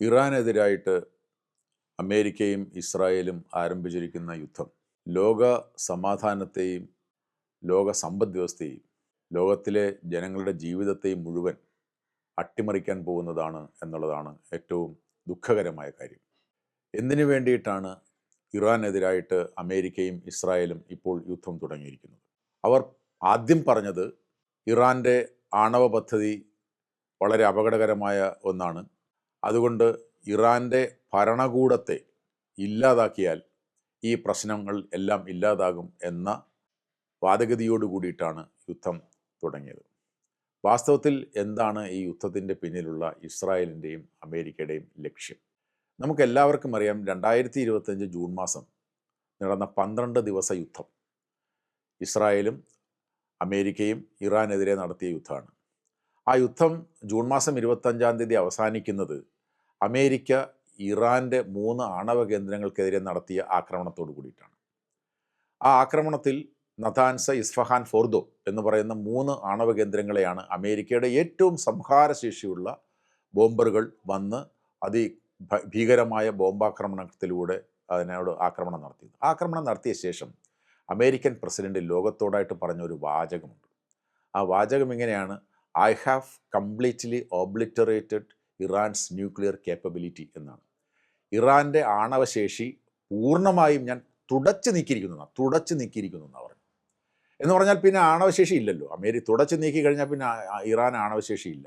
ഇറാനെതിരായിട്ട് അമേരിക്കയും ഇസ്രായേലും ആരംഭിച്ചിരിക്കുന്ന യുദ്ധം ലോക സമാധാനത്തെയും ലോക സമ്പദ് വ്യവസ്ഥയെയും ലോകത്തിലെ ജനങ്ങളുടെ ജീവിതത്തെയും മുഴുവൻ അട്ടിമറിക്കാൻ പോകുന്നതാണ് എന്നുള്ളതാണ് ഏറ്റവും ദുഃഖകരമായ കാര്യം. എന്തിനു വേണ്ടിയിട്ടാണ് ഇറാനെതിരായിട്ട് അമേരിക്കയും ഇസ്രായേലും ഇപ്പോൾ യുദ്ധം തുടങ്ങിയിരിക്കുന്നത്? അവർ ആദ്യം പറഞ്ഞത് ഇറാൻ്റെ ആണവ പദ്ധതി വളരെ അപകടകരമായ ഒന്നാണ്, അതുകൊണ്ട് ഇറാൻ്റെ ഭരണകൂടത്തെ ഇല്ലാതാക്കിയാൽ ഈ പ്രശ്നങ്ങൾ എല്ലാം ഇല്ലാതാകും എന്ന വാദഗതിയോട് കൂടിയിട്ടാണ് യുദ്ധം തുടങ്ങിയത്. വാസ്തവത്തിൽ എന്താണ് ഈ യുദ്ധത്തിൻ്റെ പിന്നിലുള്ള ഇസ്രായേലിൻ്റെയും അമേരിക്കയുടെയും ലക്ഷ്യം? നമുക്കെല്ലാവർക്കും അറിയാം, 2025 ജൂൺ മാസം നടന്ന 12 ദിവസ യുദ്ധം ഇസ്രായേലും അമേരിക്കയും ഇറാനെതിരെ നടത്തിയ യുദ്ധമാണ്. ആ യുദ്ധം ജൂൺ മാസം 25-ാം തീയതി അവസാനിക്കുന്നത് അമേരിക്ക ഇറാൻ്റെ 3 ആണവ കേന്ദ്രങ്ങൾക്കെതിരെ നടത്തിയ ആക്രമണത്തോടു കൂടിയിട്ടാണ്. ആ ആക്രമണത്തിൽ നതാൻസ്, ഇസ്ഫഹാൻ, ഫോർദോ എന്ന് പറയുന്ന 3 ആണവ കേന്ദ്രങ്ങളെയാണ് അമേരിക്കയുടെ ഏറ്റവും സംഹാരശേഷിയുള്ള ബോംബറുകൾ വന്ന് ഭീകരമായ ബോംബാക്രമണത്തിലൂടെ അതിനോട് ആക്രമണം നടത്തിയത്. ആക്രമണം നടത്തിയ ശേഷം അമേരിക്കൻ പ്രസിഡന്റ് ലോകത്തോടായിട്ട് പറഞ്ഞൊരു വാചകമുണ്ട്. ആ വാചകം ഇങ്ങനെയാണ്: I have completely obliterated Iran's nuclear capability എന്നാണ്. ഇറാൻ്റെ ആണവശേഷി പൂർണ്ണമായും ഞാൻ തുടച്ചു നീക്കിയിരിക്കുന്നു എന്നാണ് പറഞ്ഞു. എന്ന് പറഞ്ഞാൽ പിന്നെ ആണവശേഷി ഇല്ലല്ലോ. തുടച്ചു നീക്കി കഴിഞ്ഞാൽ പിന്നെ ഇറാൻ ആണവശേഷി ഇല്ല.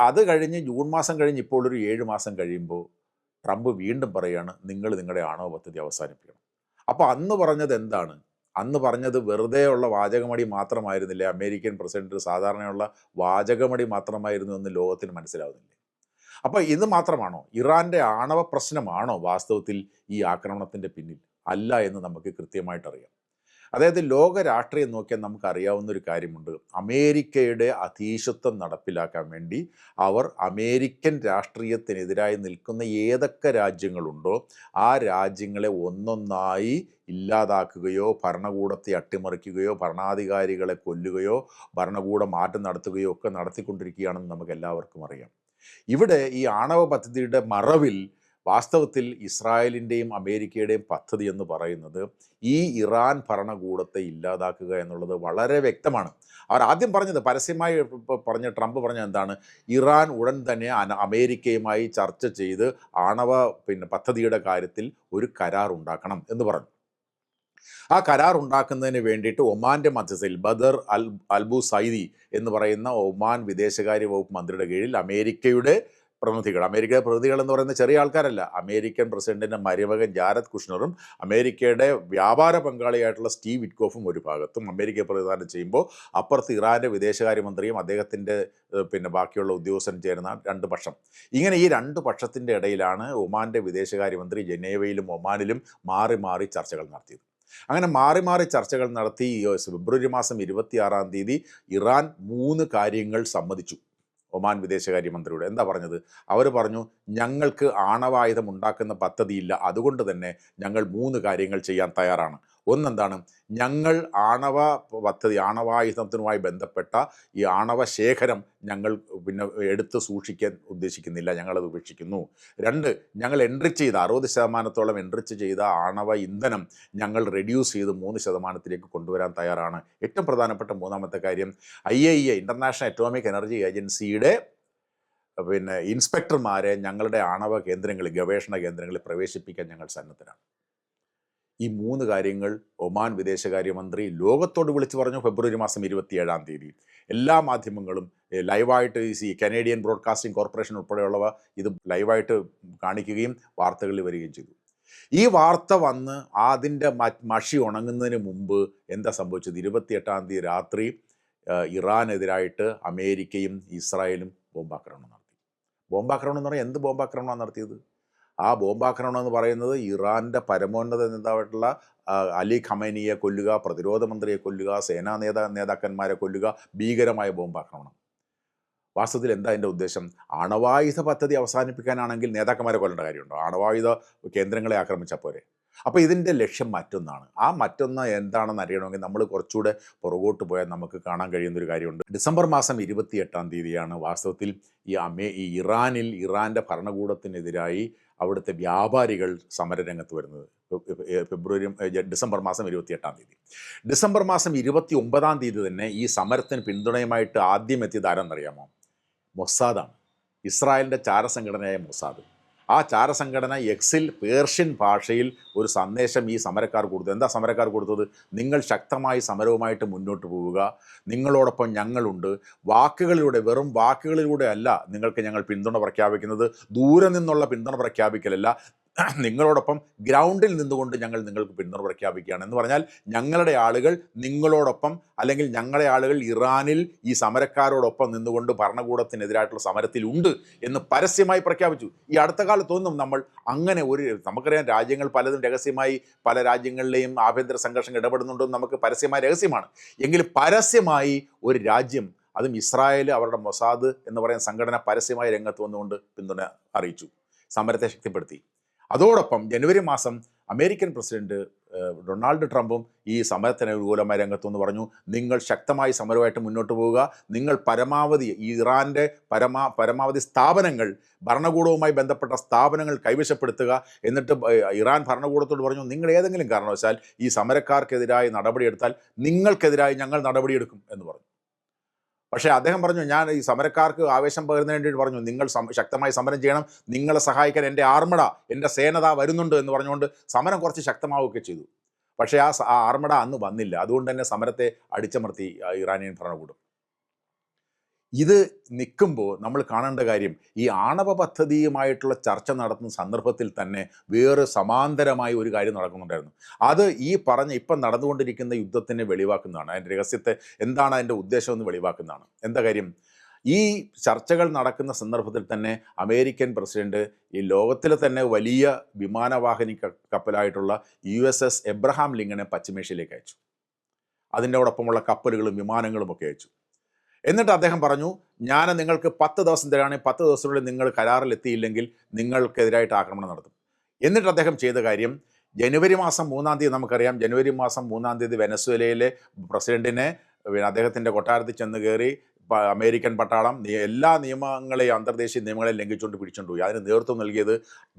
അത് കഴിഞ്ഞ് ജൂൺ മാസം കഴിഞ്ഞ് ഇപ്പോൾ ഒരു 7 മാസം കഴിയുമ്പോൾ ട്രംപ് വീണ്ടും പറയുകയാണ്, നിങ്ങൾ നിങ്ങളുടെ ആണവ പദ്ധതി അവസാനിപ്പിക്കണം. അപ്പോൾ അന്ന് പറഞ്ഞത് എന്താണ്? അന്ന് പറഞ്ഞത് വെറുതെ ഉള്ള വാചകമടി മാത്രമായിരുന്നില്ലേ? അമേരിക്കൻ പ്രസിഡന്റ് സാധാരണയുള്ള വാചകമടി മാത്രമായിരുന്നു എന്ന് ലോകത്തിന് മനസ്സിലാവുന്നില്ലേ? അപ്പോൾ ഇത് മാത്രമാണോ? ഇറാൻ്റെ ആണവ പ്രശ്നമാണോ വാസ്തവത്തിൽ ഈ ആക്രമണത്തിൻ്റെ പിന്നിൽ? അല്ല എന്ന് നമുക്ക് കൃത്യമായിട്ടറിയാം. അതായത് ലോക രാഷ്ട്രീയം നോക്കിയാൽ നമുക്കറിയാവുന്നൊരു കാര്യമുണ്ട്. അമേരിക്കയുടെ അധീശത്വം നടപ്പിലാക്കാൻ വേണ്ടി അവർ അമേരിക്കൻ രാഷ്ട്രീയത്തിനെതിരായി നിൽക്കുന്ന ഏതൊക്കെ രാജ്യങ്ങളുണ്ടോ ആ രാജ്യങ്ങളെ ഒന്നൊന്നായി ഇല്ലാതാക്കുകയോ ഭരണകൂടത്തെ അട്ടിമറിക്കുകയോ ഭരണാധികാരികളെ കൊല്ലുകയോ ഭരണകൂട മാറ്റം നടത്തുകയോ ഒക്കെ നടത്തിക്കൊണ്ടിരിക്കുകയാണെന്ന് നമുക്ക് എല്ലാവർക്കും അറിയാം. ഇവിടെ ഈ ആണവ പദ്ധതിയുടെ മറവിൽ വാസ്തവത്തിൽ ഇസ്രായേലിൻ്റെയും അമേരിക്കയുടെയും പദ്ധതി എന്ന് പറയുന്നത് ഈ ഇറാൻ ഭരണകൂടത്തെ ഇല്ലാതാക്കുക എന്നുള്ളത് വളരെ വ്യക്തമാണ്. അവർ ആദ്യം പറഞ്ഞത്, പരസ്യമായി ട്രംപ് പറഞ്ഞത് എന്താണ്? ഇറാൻ ഉടൻ തന്നെ അമേരിക്കയുമായി ചർച്ച ചെയ്ത് ആണവ പദ്ധതിയുടെ കാര്യത്തിൽ ഒരു കരാർ ഉണ്ടാക്കണം എന്ന് പറഞ്ഞു. ആ കരാർ ഉണ്ടാക്കുന്നതിന് വേണ്ടിയിട്ട് ഒമാൻ്റെ മധ്യസ്ഥയിൽ ബദർ അൽബു സൈദി എന്ന് പറയുന്ന ഒമാൻ വിദേശകാര്യ വകുപ്പ് മന്ത്രിയുടെ കീഴിൽ അമേരിക്കയുടെ പ്രതിനിധികൾ എന്ന് പറയുന്ന ചെറിയ ആൾക്കാരല്ല. അമേരിക്കൻ പ്രസിഡന്റിൻ്റെ മരുമകൻ ജാരദ് കുഷ്ണറും അമേരിക്കയുടെ വ്യാപാര പങ്കാളിയായിട്ടുള്ള സ്റ്റീവ് വിറ്റ്കോഫും ഒരു ഭാഗത്തും അമേരിക്ക പ്രതിനിധാനം ചെയ്യുമ്പോൾ അപ്പുറത്ത് ഇറാൻ്റെ വിദേശകാര്യമന്ത്രിയും അദ്ദേഹത്തിൻ്റെ ബാക്കിയുള്ള ഉദ്യോഗസ്ഥൻ ചേരുന്ന 2 പക്ഷം. ഇങ്ങനെ ഈ 2 പക്ഷത്തിൻ്റെ ഇടയിലാണ് ഒമാൻ്റെ വിദേശകാര്യമന്ത്രി ജനീവയിലും ഒമാനിലും മാറി മാറി ചർച്ചകൾ നടത്തിയത്. അങ്ങനെ മാറി മാറി ചർച്ചകൾ നടത്തി ഫെബ്രുവരി മാസം 26-ാം തീയതി ഇറാൻ 3 കാര്യങ്ങൾ സമ്മതിച്ചു. ഒമാൻ വിദേശകാര്യമന്ത്രിയോട് എന്താ പറഞ്ഞത്? അവർ പറഞ്ഞു, ഞങ്ങൾക്ക് ആണവായുധം ഉണ്ടാക്കുന്ന പദ്ധതിയില്ല, അതുകൊണ്ട് തന്നെ ഞങ്ങൾ 3 കാര്യങ്ങൾ ചെയ്യാൻ തയ്യാറാണ്. ഒന്നെന്താണ്? ഞങ്ങൾ ആണവായുധത്തിനുമായി ബന്ധപ്പെട്ട ഈ ആണവ ശേഖരം ഞങ്ങൾ എടുത്ത് സൂക്ഷിക്കാൻ ഉദ്ദേശിക്കുന്നില്ല, ഞങ്ങളത് ഉപേക്ഷിക്കുന്നു. 2, ഞങ്ങൾ 60% എൻറിച്ച് ചെയ്ത ആണവ ഇന്ധനം ഞങ്ങൾ റെഡ്യൂസ് ചെയ്ത് 3% കൊണ്ടുവരാൻ തയ്യാറാണ്. ഏറ്റവും പ്രധാനപ്പെട്ട 3ാമത്തെ കാര്യം, IAEA ഇൻ്റർനാഷണൽ അറ്റോമിക് എനർജി ഏജൻസിയുടെ ഇൻസ്പെക്ടർമാരെ ഞങ്ങളുടെ ആണവ കേന്ദ്രങ്ങളിൽ, ഗവേഷണ കേന്ദ്രങ്ങളിൽ പ്രവേശിപ്പിക്കാൻ ഞങ്ങൾ സന്നദ്ധരാണ്. ഈ 3 കാര്യങ്ങൾ ഒമാൻ വിദേശകാര്യമന്ത്രി ലോകത്തോട് വിളിച്ചു പറഞ്ഞു ഫെബ്രുവരി മാസം 27-ാം തീയതി. എല്ലാ മാധ്യമങ്ങളും ലൈവായിട്ട് കനേഡിയൻ ബ്രോഡ്കാസ്റ്റിംഗ് കോർപ്പറേഷൻ ഉൾപ്പെടെയുള്ളവ ഇത് ലൈവായിട്ട് കാണിക്കുകയും വാർത്തകളിൽ വരികയും ചെയ്തു. ഈ വാർത്ത വന്ന് അതിൻ്റെ മഷി ഉണങ്ങുന്നതിന് മുമ്പ് എന്താ സംഭവിച്ചത്? 28-ാം തീയതി രാത്രി ഇറാനെതിരായിട്ട് അമേരിക്കയും ഇസ്രായേലും ബോംബാക്രമണം നടത്തി. ബോംബാക്രമണം എന്ന് പറഞ്ഞാൽ എന്ത് ബോംബാക്രമണമാണ് നടത്തിയത്? ആ ബോംബാക്രമണം എന്ന് പറയുന്നത് ഇറാൻ്റെ പരമോന്നത നേതാവായിട്ടുള്ള അലി ഖമേനിയെ കൊല്ലുക, പ്രതിരോധ മന്ത്രിയെ കൊല്ലുക, സേനാ നേതാക്കന്മാരെ കൊല്ലുക, ഭീകരമായ ബോംബാക്രമണം. വാസ്തവത്തിൽ എന്താ അതിൻ്റെ ഉദ്ദേശം? ആണവായുധ പദ്ധതി അവസാനിപ്പിക്കാനാണെങ്കിൽ നേതാക്കന്മാരെ കൊല്ലേണ്ട കാര്യമുണ്ടോ? ആണവായുധ കേന്ദ്രങ്ങളെ ആക്രമിച്ചാൽ പോരെ? അപ്പോൾ ഇതിൻ്റെ ലക്ഷ്യം മറ്റൊന്നാണ്. ആ മറ്റൊന്ന് എന്താണെന്ന് അറിയണമെങ്കിൽ നമ്മൾ കുറച്ചുകൂടെ പുറകോട്ട് പോയാൽ നമുക്ക് കാണാൻ കഴിയുന്നൊരു കാര്യമുണ്ട്. ഡിസംബർ മാസം 28-ാം തീയതിയാണ് വാസ്തവത്തിൽ ഈ ഇറാനിൽ ഇറാൻ്റെ ഭരണകൂടത്തിനെതിരായി അവിടുത്തെ വ്യാപാരികൾ സമരരംഗത്ത് വരുന്നത്. ഡിസംബർ മാസം 28-ാം തീയതി. ഡിസംബർ മാസം 29-ാം തീയതി തന്നെ ഈ സമരത്തിന് പിന്തുണയുമായിട്ട് ആദ്യം എത്തിയത് ആരെന്നറിയാമോ? മൊസാദാണ്. ഇസ്രായേലിൻ്റെ ചാരസംഘടനയായ മൊസാദ്. ആ ചാരസംഘടന എക്സിൽ പേർഷ്യൻ ഭാഷയിൽ ഒരു സന്ദേശം ഈ സമരക്കാർ കൊടുത്തു. എന്താ സമരക്കാർ കൊടുത്തത്? നിങ്ങൾ ശക്തമായി സമരവുമായിട്ട് മുന്നോട്ട് പോവുക, നിങ്ങളോടൊപ്പം ഞങ്ങളുണ്ട്. വാക്കുകളിലൂടെ, വെറും വാക്കുകളിലൂടെ അല്ല നിങ്ങൾക്ക് ഞങ്ങൾ പിന്തുണ പ്രഖ്യാപിക്കുന്നത്, ദൂരെ നിന്നുള്ള പിന്തുണ പ്രഖ്യാപിക്കലല്ല, നിങ്ങളോടൊപ്പം ഗ്രൗണ്ടിൽ നിന്നുകൊണ്ട് ഞങ്ങൾ നിങ്ങൾക്ക് പിന്തുണ പ്രഖ്യാപിക്കുകയാണ്. എന്ന് പറഞ്ഞാൽ ഞങ്ങളുടെ ആളുകൾ നിങ്ങളോടൊപ്പം, അല്ലെങ്കിൽ ഞങ്ങളുടെ ആളുകൾ ഇറാനിൽ ഈ സമരക്കാരോടൊപ്പം നിന്നുകൊണ്ട് ഭരണകൂടത്തിനെതിരായിട്ടുള്ള സമരത്തിലുണ്ട് എന്ന് പരസ്യമായി പ്രഖ്യാപിച്ചു. ഈ അടുത്ത കാലത്തൊന്നും നമ്മൾ അങ്ങനെ നമുക്കറിയാം, രാജ്യങ്ങൾ പലതും രഹസ്യമായി പല രാജ്യങ്ങളിലെയും ആഭ്യന്തര സംഘർഷം ഇടപെടുന്നുണ്ടെന്ന് നമുക്ക് പരസ്യമായ രഹസ്യമാണ്. എങ്കിലും പരസ്യമായി ഒരു രാജ്യം, അതും ഇസ്രായേൽ, അവരുടെ മൊസാദ് എന്ന് പറയുന്ന സംഘടന പരസ്യമായി രംഗത്ത് വന്നുകൊണ്ട് പിന്തുണ അറിയിച്ചു, സമരത്തെ ശക്തിപ്പെടുത്തി. അതോടൊപ്പം ജനുവരി മാസം അമേരിക്കൻ പ്രസിഡന്റ് ഡൊണാൾഡ് ട്രംപും ഈ സമരത്തിന് അനുകൂലമായ രംഗത്തുനിന്ന് പറഞ്ഞു, നിങ്ങൾ ശക്തമായി സമരമായിട്ട് മുന്നോട്ട് പോവുക, നിങ്ങൾ പരമാവധി ഇറാൻ്റെ പരമാവധി സ്ഥാപനങ്ങൾ, ഭരണകൂടവുമായി ബന്ധപ്പെട്ട സ്ഥാപനങ്ങൾ കൈവശപ്പെടുത്തുക. എന്നിട്ട് ഇറാൻ ഭരണകൂടത്തോട് പറഞ്ഞു, നിങ്ങൾ ഏതെങ്കിലും കാരണവശാൽ ഈ സമരക്കാർക്കെതിരായി നടപടിയെടുത്താൽ നിങ്ങൾക്കെതിരായി ഞങ്ങൾ നടപടിയെടുക്കും എന്ന് പറഞ്ഞു. പക്ഷേ അദ്ദേഹം പറഞ്ഞു, ഞാൻ ഈ സമരക്കാർക്ക് ആവേശം പകരുന്നതിന് വേണ്ടിയിട്ട് പറഞ്ഞു, നിങ്ങൾ ശക്തമായി സമരം ചെയ്യണം, നിങ്ങളെ സഹായിക്കാൻ എൻ്റെ ആർമഡ, എൻ്റെ സേനത വരുന്നുണ്ട് എന്ന് പറഞ്ഞുകൊണ്ട് സമരം കുറച്ച് ശക്തമാവുകയൊക്കെ ചെയ്തു. പക്ഷേ ആ ആർമഡ അന്ന് വന്നില്ല. അതുകൊണ്ട് തന്നെ സമരത്തെ അടിച്ചമർത്തി ഇറാനിയൻ ഭരണകൂടം. ഇത് നിൽക്കുമ്പോൾ നമ്മൾ കാണേണ്ട കാര്യം, ഈ ആണവ പദ്ധതിയുമായിട്ടുള്ള ചർച്ച നടത്തുന്ന സന്ദർഭത്തിൽ തന്നെ വേറെ സമാന്തരമായി ഒരു കാര്യം നടക്കുന്നുണ്ടായിരുന്നു. അത് ഈ ഇപ്പം നടന്നുകൊണ്ടിരിക്കുന്ന യുദ്ധത്തിനെ വെളിവാക്കുന്നതാണ്. അതിൻ്റെ രഹസ്യത്തെ എന്താണ്, അതിൻ്റെ ഉദ്ദേശമെന്ന് വെളിവാക്കുന്നതാണ്. എന്താ കാര്യം? ഈ ചർച്ചകൾ നടക്കുന്ന സന്ദർഭത്തിൽ തന്നെ അമേരിക്കൻ പ്രസിഡന്റ് ഈ ലോകത്തിലെ തന്നെ വലിയ വിമാനവാഹിനി കപ്പലായിട്ടുള്ള USS എബ്രഹാം ലിങ്കനെ പശ്ചിമേഷ്യയിലേക്ക് അയച്ചു. അതിൻ്റെയോടൊപ്പമുള്ള കപ്പലുകളും വിമാനങ്ങളും ഒക്കെ അയച്ചു. എന്നിട്ട് അദ്ദേഹം പറഞ്ഞു, ഞാൻ നിങ്ങൾക്ക് 10 ദിവസം തരാണെങ്കിൽ 10 ദിവസത്തിനുള്ളിൽ നിങ്ങൾ കരാറിലെത്തിയില്ലെങ്കിൽ നിങ്ങൾക്കെതിരായിട്ട് ആക്രമണം നടത്തും. എന്നിട്ട് അദ്ദേഹം ചെയ്ത കാര്യം, ജനുവരി മാസം 3-ാം തീയതി നമുക്കറിയാം, ജനുവരി മാസം 3-ാം തീയതി വെനസ്വേലയിലെ പ്രസിഡന്റിനെ അദ്ദേഹത്തിൻ്റെ കൊട്ടാരത്തിൽ ചെന്ന് കയറി അമേരിക്കൻ പട്ടാളം എല്ലാ നിയമങ്ങളെയും, അന്തർദേശീയ നിയമങ്ങളെയും ലംഘിച്ചുകൊണ്ട് പിടിച്ചുകൊണ്ട് പോയി. അതിന് നേതൃത്വം നൽകിയത്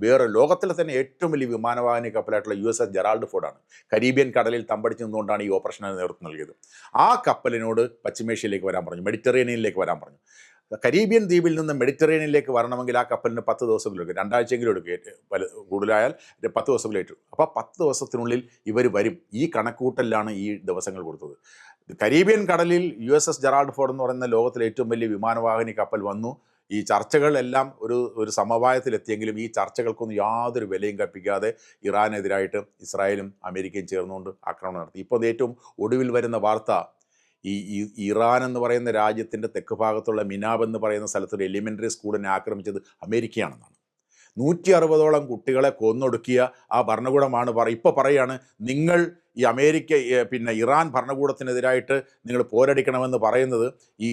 വേറെ ലോകത്തിലെ തന്നെ ഏറ്റവും വലിയ വിമാനവാഹിനി കപ്പലായിട്ടുള്ള USS ജെറാൾഡ് ഫോർഡാണ്. കരീബിയൻ കടലിൽ തമ്പടിച്ച് നിന്നുകൊണ്ടാണ് ഈ ഓപ്പറേഷന് നേതൃത്വം നൽകിയത്. ആ കപ്പലിനോട് പശ്ചിമേഷ്യയിലേക്ക് വരാൻ പറഞ്ഞു, മെഡിറ്ററേനിയനിലേക്ക് വരാൻ പറഞ്ഞു. കരീബിയൻ ദ്വീപിൽ നിന്ന് മെഡിറ്ററേനിയനിലേക്ക് വരണമെങ്കിൽ ആ കപ്പലിന് 10 ദിവസമെങ്കിലും എടുക്കും, 2 ആഴ്ചയെങ്കിലും എടുക്കും, കൂടുതലായാൽ 10 ദിവസമെങ്കിലും ഏറ്റു. അപ്പോൾ 10 ദിവസത്തിനുള്ളിൽ ഇവർ വരും. ഈ കണക്കൂട്ടലിലാണ് ഈ ദിവസങ്ങൾ കൊടുത്തത്. കരീബിയൻ കടലിൽ USS ജെറാൾഡ് ഫോർഡ് എന്ന് പറയുന്ന ലോകത്തിലെ ഏറ്റവും വലിയ വിമാനവാഹിനി കപ്പൽ വന്നു. ഈ ചർച്ചകളെല്ലാം ഒരു സമവായത്തിലെത്തിയെങ്കിലും ഈ ചർച്ചകൾക്കൊന്നും യാതൊരു വിലയും കൽപ്പിക്കാതെ ഇറാനെതിരായിട്ട് ഇസ്രായേലും അമേരിക്കയും ചേർന്നുകൊണ്ട് ആക്രമണം നടത്തി. ഇപ്പോൾ ഏറ്റവും ഒടുവിൽ വരുന്ന വാർത്ത, ഈ ഇറാൻ എന്ന് പറയുന്ന രാജ്യത്തിൻ്റെ തെക്ക് ഭാഗത്തുള്ള മിനാബ് എന്ന് പറയുന്ന സ്ഥലത്തൊരു എലിമെൻ്ററി സ്കൂളിനെ ആക്രമിച്ചത് അമേരിക്കയാണെന്നാണ്. 160ഓളം കുട്ടികളെ കൊന്നൊടുക്കിയ ആ ഭരണകൂടമാണ് ഇപ്പോൾ പറയുകയാണ്, നിങ്ങൾ ഈ ഇറാൻ ഭരണകൂടത്തിനെതിരായിട്ട് നിങ്ങൾ പോരടിക്കണമെന്ന് പറയുന്നത് ഈ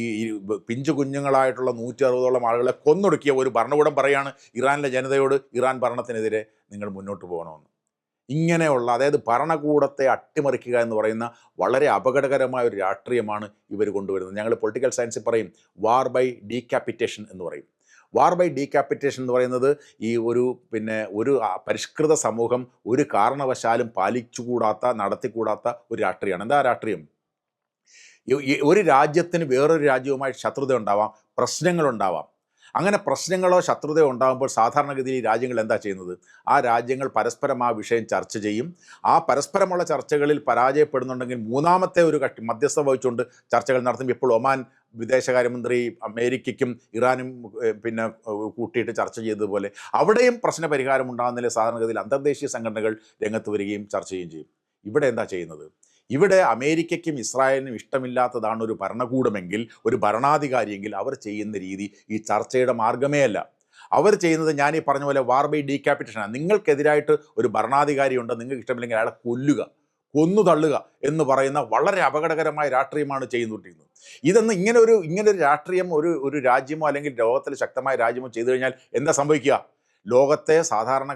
പിഞ്ചു കുഞ്ഞുങ്ങളായിട്ടുള്ള 160ഓളം ആളുകളെ കൊന്നൊടുക്കിയ ഒരു ഭരണകൂടം പറയാണ് ഇറാനിലെ ജനതയോട്, ഇറാൻ ഭരണത്തിനെതിരെ നിങ്ങൾ മുന്നോട്ട് പോകണമെന്ന്. ഇങ്ങനെയുള്ള, അതായത് ഭരണകൂടത്തെ അട്ടിമറിക്കുക എന്ന് പറയുന്ന വളരെ അപകടകരമായ ഒരു രാഷ്ട്രീയമാണ് ഇവർ കൊണ്ടുവരുന്നത്. ഞങ്ങൾ പൊളിറ്റിക്കൽ സയൻസിൽ പറയും വാർ ബൈ ഡീക്യാപിറ്റേഷൻ എന്ന് പറയും. വാർ ബൈ ഡീക്യാപിറ്റേഷൻ എന്ന് പറയുന്നത് ഈ ഒരു പരിഷ്കൃത സമൂഹം ഒരു കാരണവശാലും നടത്തിക്കൂടാത്ത ഒരു രാഷ്ട്രീയമാണ്. എന്താ രാഷ്ട്രീയം? ഒരു രാജ്യത്തിന് വേറൊരു രാജ്യവുമായി ശത്രുത ഉണ്ടാവാം, പ്രശ്നങ്ങളുണ്ടാവാം. അങ്ങനെ പ്രശ്നങ്ങളോ ശത്രുതയോ ഉണ്ടാകുമ്പോൾ സാധാരണഗതിയിൽ ഈ രാജ്യങ്ങൾ എന്താ ചെയ്യുന്നത്? ആ രാജ്യങ്ങൾ പരസ്പരം ആ വിഷയം ചർച്ച ചെയ്യും. ആ പരസ്പരമുള്ള ചർച്ചകളിൽ പരാജയപ്പെടുന്നുണ്ടെങ്കിൽ മൂന്നാമത്തെ ഒരു കക്ഷി മധ്യസ്ഥ വഹിച്ചുകൊണ്ട് ചർച്ചകൾ നടത്തും. ഇപ്പോൾ ഒമാൻ വിദേശകാര്യമന്ത്രി അമേരിക്കയ്ക്കും ഇറാനും കൂട്ടിയിട്ട് ചർച്ച ചെയ്തതുപോലെ അവിടെയും പ്രശ്നപരിഹാരം ഉണ്ടാകുന്നതിലെ സാധാരണഗതിയിൽ അന്തർദേശീയ സംഘടനകൾ രംഗത്ത് വരികയും ചർച്ച ചെയ്യുകയും ചെയ്യും. ഇവിടെ എന്താ ചെയ്യുന്നത്? ഇവിടെ അമേരിക്കയ്ക്കും ഇസ്രായേലിനും ഇഷ്ടമില്ലാത്തതാണ് ഒരു ഭരണകൂടമെങ്കിൽ, ഒരു ഭരണാധികാരിയെങ്കിൽ അവർ ചെയ്യുന്ന രീതി ഈ ചർച്ചയുടെ മാർഗമേ അല്ല. അവർ ചെയ്യുന്നത് ഞാൻ ഈ പറഞ്ഞ പോലെ വാർ ബൈ ഡീക്യാപിറ്റേഷനാണ്. നിങ്ങൾക്കെതിരായിട്ട് ഒരു ഭരണാധികാരി ഉണ്ട്, നിങ്ങൾക്ക് ഇഷ്ടമില്ലെങ്കിൽ അയാളെ കൊന്നു തള്ളുക എന്ന് പറയുന്ന വളരെ അപകടകരമായ രാഷ്ട്രീയമാണ് ചെയ്തുകൊണ്ടിരിക്കുന്നത്. ഇങ്ങനൊരു രാഷ്ട്രീയം ഒരു രാജ്യമോ അല്ലെങ്കിൽ ലോകത്തിലെ ശക്തമായ രാജ്യമോ ചെയ്തു കഴിഞ്ഞാൽ എന്താ സംഭവിക്കുക? ലോകത്തെ സാധാരണ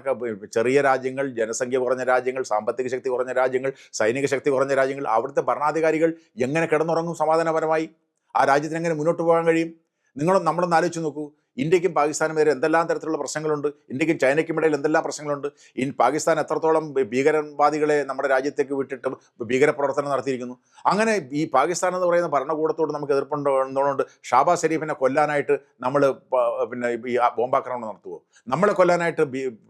ചെറിയ രാജ്യങ്ങൾ, ജനസംഖ്യ കുറഞ്ഞ രാജ്യങ്ങൾ, സാമ്പത്തിക ശക്തി കുറഞ്ഞ രാജ്യങ്ങൾ, സൈനിക ശക്തി കുറഞ്ഞ രാജ്യങ്ങൾ, അവിടുത്തെ ഭരണാധികാരികൾ എങ്ങനെ കിടന്നുറങ്ങും സമാധാനപരമായി? ആ രാജ്യത്തിന് എങ്ങനെ മുന്നോട്ട് പോകാൻ കഴിയും? നമ്മളൊന്ന് ആലോചിച്ച് നോക്കൂ. ഇന്ത്യക്കും പാകിസ്ഥാനും വരെ എന്തെല്ലാം തരത്തിലുള്ള പ്രശ്നങ്ങളുണ്ട്, ഇന്ത്യക്കും ചൈനയ്ക്കും ഇടയിൽ എന്തെല്ലാം പ്രശ്നങ്ങളുണ്ട്. പാകിസ്ഥാൻ എത്രത്തോളം ഭീകരവാദികളെ നമ്മുടെ രാജ്യത്തേക്ക് വിട്ടിട്ട് ഭീകരപ്രവർത്തനം നടത്തിയിരിക്കുന്നു. അങ്ങനെ ഈ പാകിസ്ഥാൻ എന്ന് പറയുന്ന ഭരണകൂടത്തോട് നമുക്ക് എതിർപ്പുണ്ടോണ്ട് ഷാബാസ് ഷെരീഫിനെ കൊല്ലാനായിട്ട് നമ്മൾ പിന്നെ ഈ ബോംബാക്രമണം നടത്തുമോ? നമ്മളെ കൊല്ലാനായിട്ട്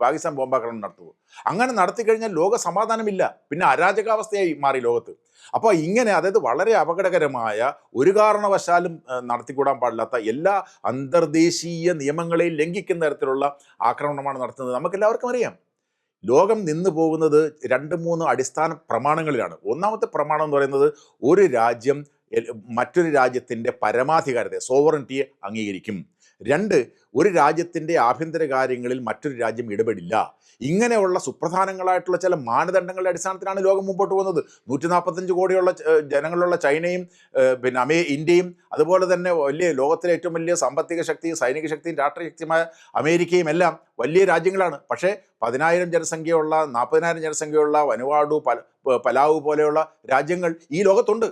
പാകിസ്ഥാൻ ബോംബാക്രമണം നടത്തുമോ? അങ്ങനെ നടത്തിക്കഴിഞ്ഞാൽ ലോക സമാധാനമില്ല, പിന്നെ അരാജകാവസ്ഥയായി മാറി ലോകത്ത്. അപ്പോൾ ഇങ്ങനെ, അതായത് വളരെ അപകടകരമായ, ഒരു കാരണവശാലും നടത്തിക്കൂടാൻ പാടില്ലാത്ത, എല്ലാ അന്തർദേശീയ നിയമങ്ങളെയും ലംഘിക്കുന്ന തരത്തിലുള്ള ആക്രമണമാണ് നടത്തുന്നത്. നമുക്കെല്ലാവർക്കും അറിയാം. ലോകം നിന്നു പോകുന്നത് 2-3 അടിസ്ഥാന പ്രമാണങ്ങളിലാണ്. ഒന്നാമത്തെ പ്രമാണം എന്ന് പറയുന്നത്, ഒരു രാജ്യം മറ്റൊരു രാജ്യത്തിൻ്റെ പരമാധികാരത്തെ, സോവറിനിറ്റിയെ അംഗീകരിക്കും. 2, ഒരു രാജ്യത്തിൻ്റെ ആഭ്യന്തര കാര്യങ്ങളിൽ മറ്റൊരു രാജ്യം ഇടപെടില്ല. ഇങ്ങനെയുള്ള സുപ്രധാനങ്ങളായിട്ടുള്ള ചില മാനദണ്ഡങ്ങളുടെ അടിസ്ഥാനത്തിലാണ് ലോകം മുമ്പോട്ട് പോകുന്നത്. 145 കോടിയുള്ള ജനങ്ങളുള്ള ചൈനയും പിന്നെ ഇന്ത്യയും, അതുപോലെ തന്നെ വലിയ ലോകത്തിലെ ഏറ്റവും വലിയ സാമ്പത്തിക ശക്തിയും സൈനിക ശക്തിയും രാഷ്ട്രീയ ശക്തിയുമായ അമേരിക്കയും എല്ലാം വലിയ രാജ്യങ്ങളാണ്. പക്ഷേ 10,000 ജനസംഖ്യയുള്ള, 40,000 ജനസംഖ്യയുള്ള വനുവാഡു, പലാവു പോലെയുള്ള രാജ്യങ്ങൾ ഈ ലോകത്തുണ്ട്.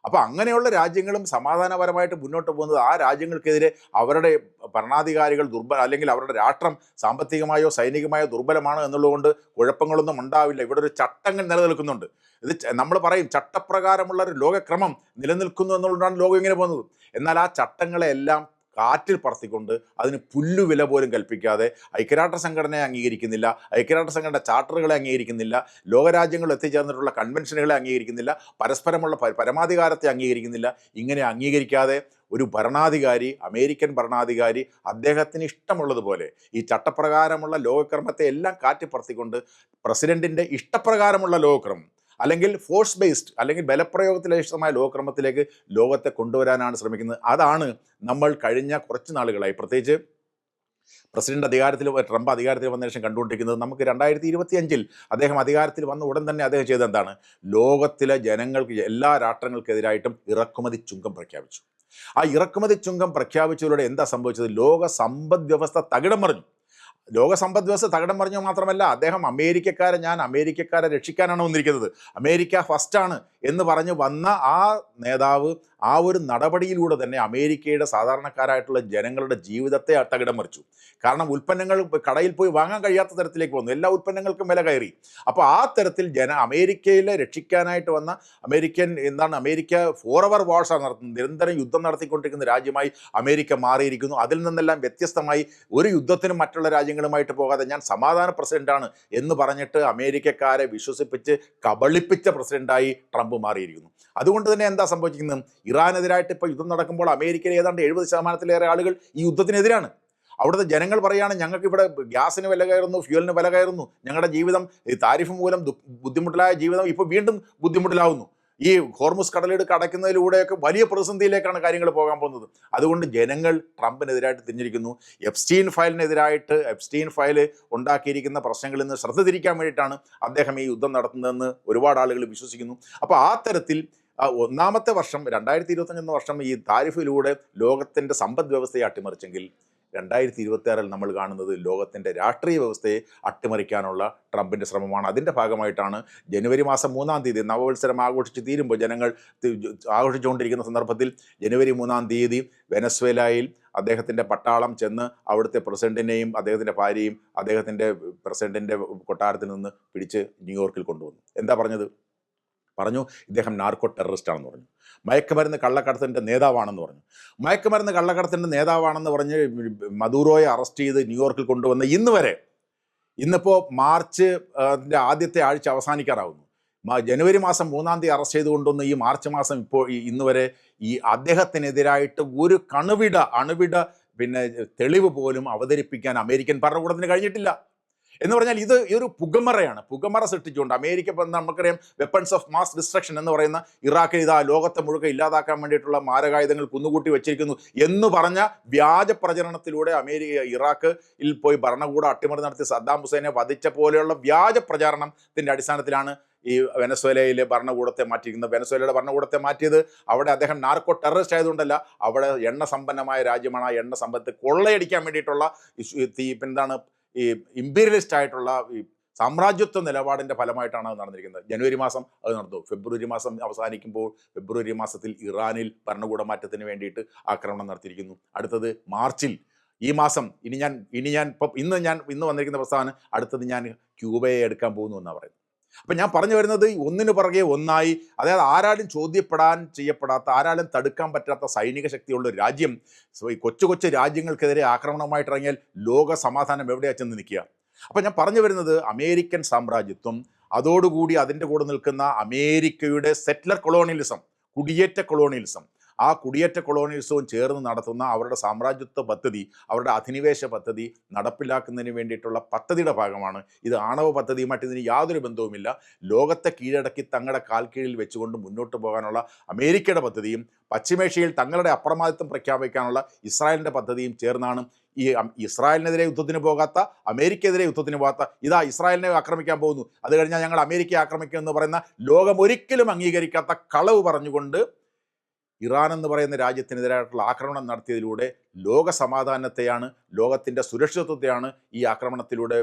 അപ്പോൾ അങ്ങനെയുള്ള രാജ്യങ്ങളും സമാധാനപരമായിട്ട് മുന്നോട്ട് പോകുന്നത്, ആ രാജ്യങ്ങൾക്കെതിരെ അവരുടെ ഭരണാധികാരികൾ അല്ലെങ്കിൽ അവരുടെ രാഷ്ട്രം സാമ്പത്തികമായോ സൈനികമായോ ദുർബലമാണ് എന്നുള്ളതുകൊണ്ട് കുഴപ്പങ്ങളൊന്നും ഉണ്ടാവില്ല. ഇവിടെ ഒരു ചട്ടങ്ങൾ നിലനിൽക്കുന്നുണ്ട്. ഇത് നമ്മൾ പറയും ചട്ടപ്രകാരമുള്ള ഒരു ലോകക്രമം നിലനിൽക്കുന്നു എന്നുള്ളതാണ് ലോകം ഇങ്ങനെ പോകുന്നത്. എന്നാൽ ആ ചട്ടങ്ങളെല്ലാം കാറ്റിൽ പറത്തിക്കൊണ്ട് അതിന് പുല്ലുവില പോലും കൽപ്പിക്കാതെ ഐക്യരാഷ്ട്ര സംഘടനയെ അംഗീകരിക്കുന്നില്ല, ഐക്യരാഷ്ട്ര സംഘടന ചാർട്ടറുകളെ അംഗീകരിക്കുന്നില്ല, ലോകരാജ്യങ്ങൾ എത്തിച്ചേർന്നിട്ടുള്ള കൺവെൻഷനുകളെ അംഗീകരിക്കുന്നില്ല, പരസ്പരമുള്ള പരമാധികാരത്തെ അംഗീകരിക്കുന്നില്ല. ഇങ്ങനെ അംഗീകരിക്കാതെ ഒരു ഭരണാധികാരി, അമേരിക്കൻ ഭരണാധികാരി, അദ്ദേഹത്തിന് ഇഷ്ടമുള്ളതുപോലെ ഈ ചട്ടപ്രകാരമുള്ള ലോകക്രമത്തെ എല്ലാം കാറ്റിപ്പറത്തിക്കൊണ്ട് പ്രസിഡന്റിൻ്റെ ഇഷ്ടപ്രകാരമുള്ള ലോകക്രമം, അല്ലെങ്കിൽ ഫോഴ്സ് ബേസ്ഡ്, അല്ലെങ്കിൽ ബലപ്രയോഗത്തിലധിഷ്ഠിതമായ ലോകക്രമത്തിലേക്ക് ലോകത്തെ കൊണ്ടുവരാനാണ് ശ്രമിക്കുന്നത്. അതാണ് നമ്മൾ കഴിഞ്ഞ കുറച്ച് നാളുകളായി, പ്രത്യേകിച്ച് ട്രംപ് അധികാരത്തിൽ വന്ന ശേഷം കണ്ടുകൊണ്ടിരിക്കുന്നത്. നമുക്ക് 2025 അദ്ദേഹം അധികാരത്തിൽ വന്ന ഉടൻ തന്നെ അദ്ദേഹം ചെയ്തത് എന്താണ്? ലോകത്തിലെ ജനങ്ങൾക്ക്, എല്ലാ രാഷ്ട്രങ്ങൾക്കെതിരായിട്ടും ഇറക്കുമതി ചുങ്കം പ്രഖ്യാപിച്ചു. ആ ഇറക്കുമതി ചുങ്കം പ്രഖ്യാപിച്ചതിലൂടെ എന്താ സംഭവിച്ചത്? ലോക സമ്പദ് വ്യവസ്ഥ തകിടം മറിഞ്ഞു. ലോക സമ്പദ് വ്യവസ്ഥ തകിടം മറിഞ്ഞു മാത്രമല്ല, അദ്ദേഹം ഞാൻ അമേരിക്കക്കാരെ രക്ഷിക്കാനാണ് വന്നിരിക്കുന്നത്, അമേരിക്ക ഫസ്റ്റാണ് എന്ന് പറഞ്ഞ് വന്ന ആ നേതാവ് ആ ഒരു നടപടിയിലൂടെ തന്നെ അമേരിക്കയുടെ സാധാരണക്കാരായിട്ടുള്ള ജനങ്ങളുടെ ജീവിതത്തെ തകിടം മറിച്ചു. കാരണം ഉൽപ്പന്നങ്ങൾ കടയിൽ പോയി വാങ്ങാൻ കഴിയാത്ത തരത്തിലേക്ക് വന്നു, എല്ലാ ഉൽപ്പന്നങ്ങൾക്കും വില കയറി. അപ്പോൾ ആ തരത്തിൽ അമേരിക്കയിലെ രക്ഷിക്കാനായിട്ട് വന്ന അമേരിക്ക ഫോറവർ വാർസാണ് നടത്തുന്നത്, നിരന്തരം യുദ്ധം നടത്തിക്കൊണ്ടിരിക്കുന്ന രാജ്യമായി അമേരിക്ക മാറിയിരിക്കുന്നു. അതിൽ നിന്നെല്ലാം വ്യത്യസ്തമായി ഒരു യുദ്ധത്തിനും മറ്റുള്ള രാജ്യങ്ങളുമായിട്ട് പോകാതെ ഞാൻ സമാധാന പ്രസിഡന്റാണ് എന്ന് പറഞ്ഞിട്ട് അമേരിക്കക്കാരെ വിശ്വസിപ്പിച്ച് കബളിപ്പിച്ച പ്രസിഡന്റായി ട്രംപ് മാറിയിരിക്കുന്നു. അതുകൊണ്ട് തന്നെ എന്താ സംഭവിക്കുന്നത്? ഇറാനെതിരായിട്ട് ഇപ്പോൾ യുദ്ധം നടക്കുമ്പോൾ അമേരിക്കയിൽ ഏതാണ്ട് 70% ആളുകൾ ഈ യുദ്ധത്തിനെതിരാണ്. അവിടുത്തെ ജനങ്ങൾ പറയുകയാണ്, ഞങ്ങൾക്ക് ഇവിടെ ഗ്യാസിന് വില കയറുന്നു, ഫ്യൂവലിന് വില കയറുന്നു, ഞങ്ങളുടെ ജീവിതം താരിഫ് മൂലം ബുദ്ധിമുട്ടിലായ ജീവിതം ഇപ്പോൾ വീണ്ടും ബുദ്ധിമുട്ടിലാവുന്നു. ഈ ഹോർമുസ് കടലിടുക്ക് അടയ്ക്കുന്നതിലൂടെയൊക്കെ വലിയ പ്രതിസന്ധിയിലേക്കാണ് കാര്യങ്ങൾ പോകാൻ പോകുന്നത്. അതുകൊണ്ട് ജനങ്ങൾ ട്രംപിനെതിരായിട്ട് തിരിഞ്ഞിരിക്കുന്നു. എപ്സ്റ്റീൻ ഫയൽ ഉണ്ടാക്കിയിരിക്കുന്ന പ്രശ്നങ്ങളിൽ നിന്ന് ശ്രദ്ധ തിരിക്കാൻ വേണ്ടിയിട്ടാണ് അദ്ദേഹം ഈ യുദ്ധം നടത്തുന്നതെന്ന് ഒരുപാട് ആളുകൾ വിശ്വസിക്കുന്നു. അപ്പോൾ ആ തരത്തിൽ ഒന്നാമത്തെ വർഷം 2025 എന്ന വർഷം ഈ താരിഫിലൂടെ ലോകത്തിൻ്റെ സമ്പദ് വ്യവസ്ഥയെ അട്ടിമറിച്ചെങ്കിൽ 2026 നമ്മൾ കാണുന്നത് ലോകത്തിൻ്റെ രാഷ്ട്രീയ വ്യവസ്ഥയെ അട്ടിമറിക്കാനുള്ള ട്രംപിൻ്റെ ശ്രമമാണ്. അതിൻ്റെ ഭാഗമായിട്ടാണ് ജനുവരി മാസം 3-ാം തീയതി നവവത്സരം ആഘോഷിച്ച് തീരുമ്പോൾ, ജനങ്ങൾ ആഘോഷിച്ചുകൊണ്ടിരിക്കുന്ന സന്ദർഭത്തിൽ ജനുവരി 3-ാം തീയതി വെനസ്വേലയിൽ അദ്ദേഹത്തിൻ്റെ പട്ടാളം ചെന്ന് അവിടുത്തെ പ്രസിഡന്റിനെയും അദ്ദേഹത്തിൻ്റെ ഭാര്യയും അദ്ദേഹത്തിൻ്റെ പ്രസിഡന്റിൻ്റെ കൊട്ടാരത്തിൽ നിന്ന് പിടിച്ച് ന്യൂയോർക്കിൽ കൊണ്ടുവന്നു. എന്താ പറഞ്ഞു ഇദ്ദേഹം നാർക്കോ ടെററിസ്റ്റാണെന്ന് പറഞ്ഞു, മയക്കുമരുന്ന് കള്ളക്കടത്തിൻ്റെ നേതാവാണെന്ന് പറഞ്ഞു. മയക്കുമരുന്ന് കള്ളക്കടത്തിൻ്റെ നേതാവാണെന്ന് പറഞ്ഞ് മദൂറോയെ അറസ്റ്റ് ചെയ്ത് ന്യൂയോർക്കിൽ കൊണ്ടുവന്ന് ഇന്നിപ്പോൾ മാർച്ച് ആദ്യത്തെ ആഴ്ച അവസാനിക്കാറാവുന്നു. ജനുവരി മാസം 3-ാം തീയതി അറസ്റ്റ് ചെയ്ത് കൊണ്ടുവന്ന് ഈ മാർച്ച് മാസം ഇന്ന് വരെ ഈ അദ്ദേഹത്തിനെതിരായിട്ട് ഒരു അണുവിട തെളിവ് പോലും അവതരിപ്പിക്കാൻ അമേരിക്കൻ ഭരണകൂടത്തിന് കഴിഞ്ഞിട്ടില്ല. എന്ന് പറഞ്ഞാൽ ഇത് ഒരു പുകമറ സൃഷ്ടിച്ചുകൊണ്ട് അമേരിക്ക, നമുക്കറിയാം, വെപ്പൺസ് ഓഫ് മാസ് ഡിസ്ട്രക്ഷൻ എന്ന് പറയുന്ന ഇറാഖിൽ ലോകത്തെ മുഴുവൻ ഇല്ലാതാക്കാൻ വേണ്ടിയിട്ടുള്ള മാരകായുധങ്ങൾ കുന്നുകൂട്ടി വെച്ചിരിക്കുന്നു എന്ന് പറഞ്ഞ വ്യാജ പ്രചരണത്തിലൂടെ ഇറാഖിൽ പോയി ഭരണകൂടം അട്ടിമറി നടത്തി സദ്ദാം ഹുസൈനെ വധിച്ച പോലെയുള്ള വ്യാജ പ്രചാരണത്തിൻ്റെ അടിസ്ഥാനത്തിലാണ് ഈ വെനസ്വേലയിലെ ഭരണകൂടത്തെ മാറ്റിയിരിക്കുന്നത്. വെനസ്വേലയുടെ ഭരണകൂടത്തെ മാറ്റിയത് അവിടെ അദ്ദേഹം നാർക്കോ ടെററിസ്റ്റ് ആയതുകൊണ്ടല്ല, അവിടെ എണ്ണ സമ്പന്നമായ രാജ്യമാണ്. ആ എണ്ണ സമ്പത്ത് കൊള്ളയടിക്കാൻ വേണ്ടിയിട്ടുള്ള ഈ ഇമ്പീരിയലിസ്റ്റ് ആയിട്ടുള്ള ഈ സാമ്രാജ്യത്വ നിലപാടിൻ്റെ ഫലമായിട്ടാണ് അത് നടന്നിരിക്കുന്നത്. ജനുവരി മാസം അത് നടന്നു. ഫെബ്രുവരി മാസം അവസാനിക്കുമ്പോൾ ഫെബ്രുവരി മാസത്തിൽ ഇറാനിൽ ഭരണകൂട മാറ്റത്തിന് വേണ്ടിയിട്ട് ആക്രമണം നടത്തിയിരിക്കുന്നു. അടുത്തത് മാർച്ചിൽ, ഈ മാസം ഇന്ന് വന്നിരിക്കുന്ന പ്രസ്താവന, അടുത്തത് ഞാൻ ക്യൂബയെ എടുക്കാൻ പോകുന്നു എന്നാണ് പറയുന്നത്. അപ്പം ഞാൻ പറഞ്ഞു വരുന്നത്, ഒന്നിനു പുറകെ ഒന്നായി, അതായത് ആരാലും ചെയ്യപ്പെടാത്ത, ആരാലും തടുക്കാൻ പറ്റാത്ത സൈനിക ശക്തിയുള്ള ഒരു രാജ്യം കൊച്ചു കൊച്ചു രാജ്യങ്ങൾക്കെതിരെ ആക്രമണമായിട്ട് ഇറങ്ങിയാൽ ലോക സമാധാനം എവിടെയാ ചെന്ന് നിൽക്കുക? അപ്പം ഞാൻ പറഞ്ഞു വരുന്നത്, അമേരിക്കൻ സാമ്രാജ്യത്വം, അതോടുകൂടി അതിൻ്റെ കൂടെ നിൽക്കുന്ന അമേരിക്കയുടെ സെറ്റ്ലർ കൊളോണിയലിസം, കുടിയേറ്റ കൊളോണിയലിസം, ആ കുടിയേറ്റ കൊളോണിയലിസവും ചേർന്ന് നടത്തുന്ന അവരുടെ സാമ്രാജ്യത്വ പദ്ധതി, അവരുടെ അധിനിവേശ പദ്ധതി നടപ്പിലാക്കുന്നതിന് വേണ്ടിയിട്ടുള്ള പദ്ധതിയുടെ ഭാഗമാണ് ഇത്. ആണവ പദ്ധതിയുമായിട്ട് ഇതിന് യാതൊരു ബന്ധവുമില്ല. ലോകത്തെ കീഴടക്കി തങ്ങളുടെ കാൽ കീഴിൽ വെച്ചുകൊണ്ട് മുന്നോട്ട് പോകാനുള്ള അമേരിക്കയുടെ പദ്ധതിയും പശ്ചിമേഷ്യയിൽ തങ്ങളുടെ അപ്രമാദിത്വം പ്രഖ്യാപിക്കാനുള്ള ഇസ്രായേലിൻ്റെ പദ്ധതിയും ചേർന്നാണ് ഈ ഇസ്രായേലിനെതിരെ യുദ്ധത്തിന് പോകാത്ത, അമേരിക്കയെതിരെ യുദ്ധത്തിന് പോകാത്ത, ഇതാ ഇസ്രായേലിനെ ആക്രമിക്കാൻ പോകുന്നു, അത് കഴിഞ്ഞാൽ ഞങ്ങൾ അമേരിക്കയെ ആക്രമിക്കും എന്ന് പറയുന്ന ലോകം ഒരിക്കലും അംഗീകരിക്കാത്ത കളവ് പറഞ്ഞുകൊണ്ട് ഇറാൻ എന്ന് പറയുന്ന രാജ്യത്തിനെതിരായിട്ടുള്ള ആക്രമണം നടത്തിയതിലൂടെ ലോക സമാധാനത്തെയാണ്, ലോകത്തിൻ്റെ സുരക്ഷിതത്വത്തെയാണ് ഈ ആക്രമണത്തിലൂടെ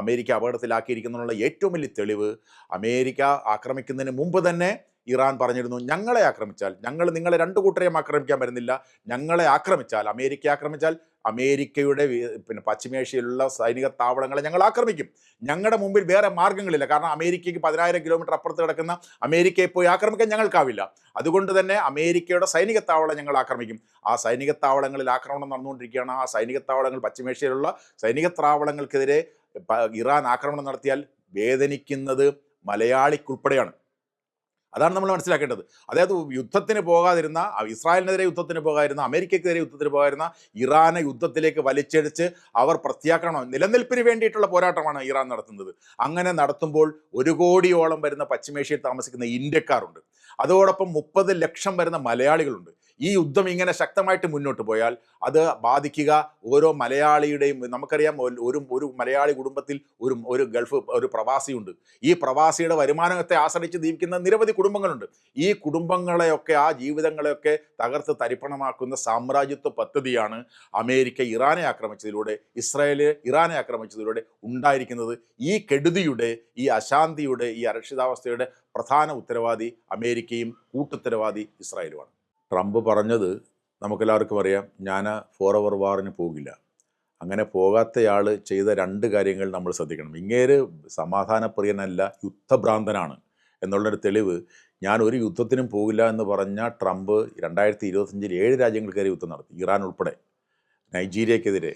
അമേരിക്ക അപകടത്തിലാക്കിയിരിക്കുന്നതിനുള്ള ഏറ്റവും വലിയ തെളിവ്. അമേരിക്ക ആക്രമിക്കുന്നതിന് മുമ്പ് തന്നെ ഇറാൻ പറഞ്ഞിരുന്നു, ഞങ്ങളെ ആക്രമിച്ചാൽ, ഞങ്ങൾ നിങ്ങളെ രണ്ടു കൂട്ടരെയും ആക്രമിക്കാൻ വരുന്നില്ല, ഞങ്ങളെ ആക്രമിച്ചാൽ, അമേരിക്ക ആക്രമിച്ചാൽ അമേരിക്കയുടെ പശ്ചിമേഷ്യയിലുള്ള സൈനിക താവളങ്ങളെ ഞങ്ങൾ ആക്രമിക്കും. ഞങ്ങളുടെ മുമ്പിൽ വേറെ മാർഗ്ഗങ്ങളില്ല. കാരണം അമേരിക്കയ്ക്ക് 10,000 കിലോമീറ്റർ അപ്പുറത്ത് കിടക്കുന്ന അമേരിക്കയെ പോയി ആക്രമിക്കാൻ ഞങ്ങൾക്കാവില്ല. അതുകൊണ്ട് തന്നെ അമേരിക്കയുടെ സൈനിക താവളം ഞങ്ങൾ ആക്രമിക്കും. ആ സൈനിക താവളങ്ങളിൽ ആക്രമണം നടന്നുകൊണ്ടിരിക്കുകയാണ്. ആ സൈനിക താവളങ്ങൾ, പശ്ചിമേഷ്യയിലുള്ള സൈനിക താവളങ്ങൾക്കെതിരെ ഇറാൻ ആക്രമണം നടത്തിയാൽ വേദനിക്കുന്നത് മലയാളിക്കുൾപ്പെടെയാണ്. അതാണ് നമ്മൾ മനസ്സിലാക്കേണ്ടത്. അതായത് യുദ്ധത്തിന് പോകാതിരുന്ന, ഇസ്രായേലിനെതിരെ യുദ്ധത്തിന് പോകാതിരുന്ന, അമേരിക്കയ്ക്കെതിരെ യുദ്ധത്തിന് പോകാതിരുന്ന ഇറാനെ യുദ്ധത്തിലേക്ക് വലിച്ചടിച്ച് അവർ പ്രത്യാക്രമണം, നിലനിൽപ്പിന് വേണ്ടിയിട്ടുള്ള പോരാട്ടമാണ് ഇറാൻ നടത്തുന്നത്. അങ്ങനെ നടത്തുമ്പോൾ 1 കോടിയോളം വരുന്ന പശ്ചിമേഷ്യയിൽ താമസിക്കുന്ന ഇന്ത്യക്കാരുണ്ട്. അതോടൊപ്പം 30 ലക്ഷം വരുന്ന മലയാളികളുണ്ട്. ഈ യുദ്ധം ഇങ്ങനെ ശക്തമായിട്ട് മുന്നോട്ട് പോയാൽ അത് ബാധിക്കുക ഓരോ മലയാളിയുടെയും. നമുക്കറിയാം, ഒരു മലയാളി കുടുംബത്തിൽ ഒരു പ്രവാസിയുണ്ട്. ഈ പ്രവാസിയുടെ വരുമാനത്തെ ആശ്രയിച്ച് ജീവിക്കുന്ന നിരവധി കുടുംബങ്ങളുണ്ട്. ഈ കുടുംബങ്ങളെയൊക്കെ, ആ ജീവിതങ്ങളെയൊക്കെ തകർത്ത് തരിപ്പണമാക്കുന്ന സാമ്രാജ്യത്വ പദ്ധതിയാണ് അമേരിക്ക ഇറാനെ ആക്രമിച്ചതിലൂടെ, ഇസ്രായേൽ ഇറാനെ ആക്രമിച്ചതിലൂടെ ഉണ്ടായിരിക്കുന്നത്. ഈ കെടുതിയുടെ, ഈ അശാന്തിയുടെ, ഈ അരക്ഷിതാവസ്ഥയുടെ പ്രധാന ഉത്തരവാദി അമേരിക്കയും കൂട്ടുത്തരവാദി ഇസ്രായേലുമാണ്. ട്രംപ് പറഞ്ഞത് നമുക്കെല്ലാവർക്കും അറിയാം, ഞാൻ ഫോറവർ വാറിന് പോകില്ല. അങ്ങനെ പോകാത്തയാൾ ചെയ്ത 2 കാര്യങ്ങൾ നമ്മൾ ശ്രദ്ധിക്കണം. ഇങ്ങേര് സമാധാനപ്രിയനല്ല, യുദ്ധഭ്രാന്തനാണ് എന്നുള്ളൊരു തെളിവ്. ഞാൻ ഒരു യുദ്ധത്തിനും പോകില്ല എന്ന് പറഞ്ഞ ട്രംപ് 2025 7 രാജ്യങ്ങൾക്കെതിരെ യുദ്ധം നടത്തി. ഇറാൻ ഉൾപ്പെടെ, നൈജീരിയക്കെതിരെ,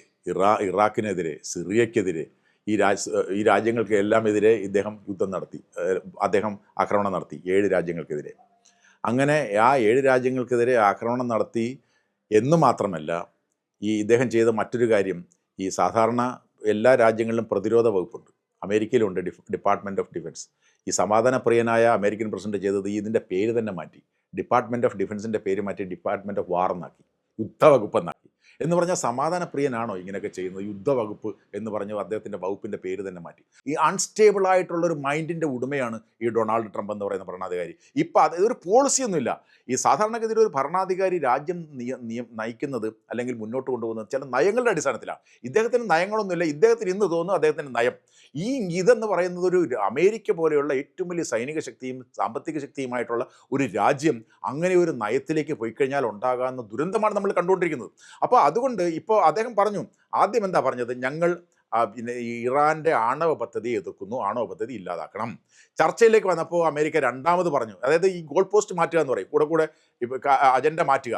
ഇറാഖിനെതിരെ, സിറിയക്കെതിരെ, ഈ രാജ്യങ്ങൾക്ക് എല്ലാം എതിരെ അദ്ദേഹം ആക്രമണം നടത്തി. 7 രാജ്യങ്ങൾക്കെതിരെ. അങ്ങനെ ആ 7 രാജ്യങ്ങൾക്കെതിരെ ആക്രമണം നടത്തി എന്ന് മാത്രമല്ല, ഇദ്ദേഹം ചെയ്ത മറ്റൊരു കാര്യം, ഈ സാധാരണ എല്ലാ രാജ്യങ്ങളിലും പ്രതിരോധ വകുപ്പുണ്ട്. അമേരിക്കയിലുണ്ട് ഡിപ്പാർട്ട്മെൻറ്റ് ഓഫ് ഡിഫൻസ്. ഈ സമാധാനപ്രിയനായ അമേരിക്കൻ പ്രസിഡന്റ് ചെയ്തത് ഇതിൻ്റെ പേര് തന്നെ മാറ്റി. ഡിപ്പാർട്ട്മെൻറ്റ് ഓഫ് ഡിഫൻസിൻ്റെ പേര് മാറ്റി ഡിപ്പാർട്ട്മെൻറ്റ് ഓഫ് വാർ എന്നാക്കി, യുദ്ധവകുപ്പ് എന്നാക്കി. എന്ന് പറഞ്ഞാൽ സമാധാനപ്രിയനാണോ ഇങ്ങനെയൊക്കെ ചെയ്യുന്നത്? യുദ്ധവകുപ്പ് എന്ന് പറഞ്ഞ് അദ്ദേഹത്തിൻ്റെ വകുപ്പിൻ്റെ പേര് തന്നെ മാറ്റി. ഈ അൺസ്റ്റേബിൾ ആയിട്ടുള്ളൊരു മൈൻഡിൻ്റെ ഉടമയാണ് ഈ ഡൊണാൾഡ് ട്രംപ് എന്ന് പറയുന്ന ഭരണാധികാരി. ഇപ്പം അതൊരു പോളിസിയൊന്നുമില്ല. ഈ സാധാരണഗതിയിൽ ഒരു ഭരണാധികാരി രാജ്യം നയിക്കുന്നത് അല്ലെങ്കിൽ മുന്നോട്ട് കൊണ്ടുപോകുന്നത് ചില നയങ്ങളുടെ അടിസ്ഥാനത്തിലാണ്. ഇദ്ദേഹത്തിന് നയങ്ങളൊന്നുമില്ല. ഇദ്ദേഹത്തിന് ഇന്ന് തോന്നുന്നു അദ്ദേഹത്തിൻ്റെ നയം. ഇതെന്ന് പറയുന്നത് ഒരു അമേരിക്ക പോലെയുള്ള ഏറ്റവും വലിയ സൈനിക ശക്തിയും സാമ്പത്തിക ശക്തിയുമായിട്ടുള്ള ഒരു രാജ്യം അങ്ങനെ ഒരു നയത്തിലേക്ക് പോയി കഴിഞ്ഞാൽ ഉണ്ടാകാവുന്ന ദുരന്തമാണ് നമ്മൾ കണ്ടുകൊണ്ടിരിക്കുന്നത്. അപ്പോൾ അതുകൊണ്ട് ഇപ്പോൾ അദ്ദേഹം പറഞ്ഞു, ആദ്യം എന്താ പറഞ്ഞത്, ഞങ്ങൾ ഇറാൻ്റെ ആണവ പദ്ധതി എതിർക്കുന്നു, ആണവ പദ്ധതി ഇല്ലാതാക്കണം. ചർച്ചയിലേക്ക് വന്നപ്പോൾ അമേരിക്ക രണ്ടാമത് പറഞ്ഞു, അതായത് ഈ ഗോൾ പോസ്റ്റ് മാറ്റുക എന്ന് പറയും, കൂടെ അജണ്ട മാറ്റുക.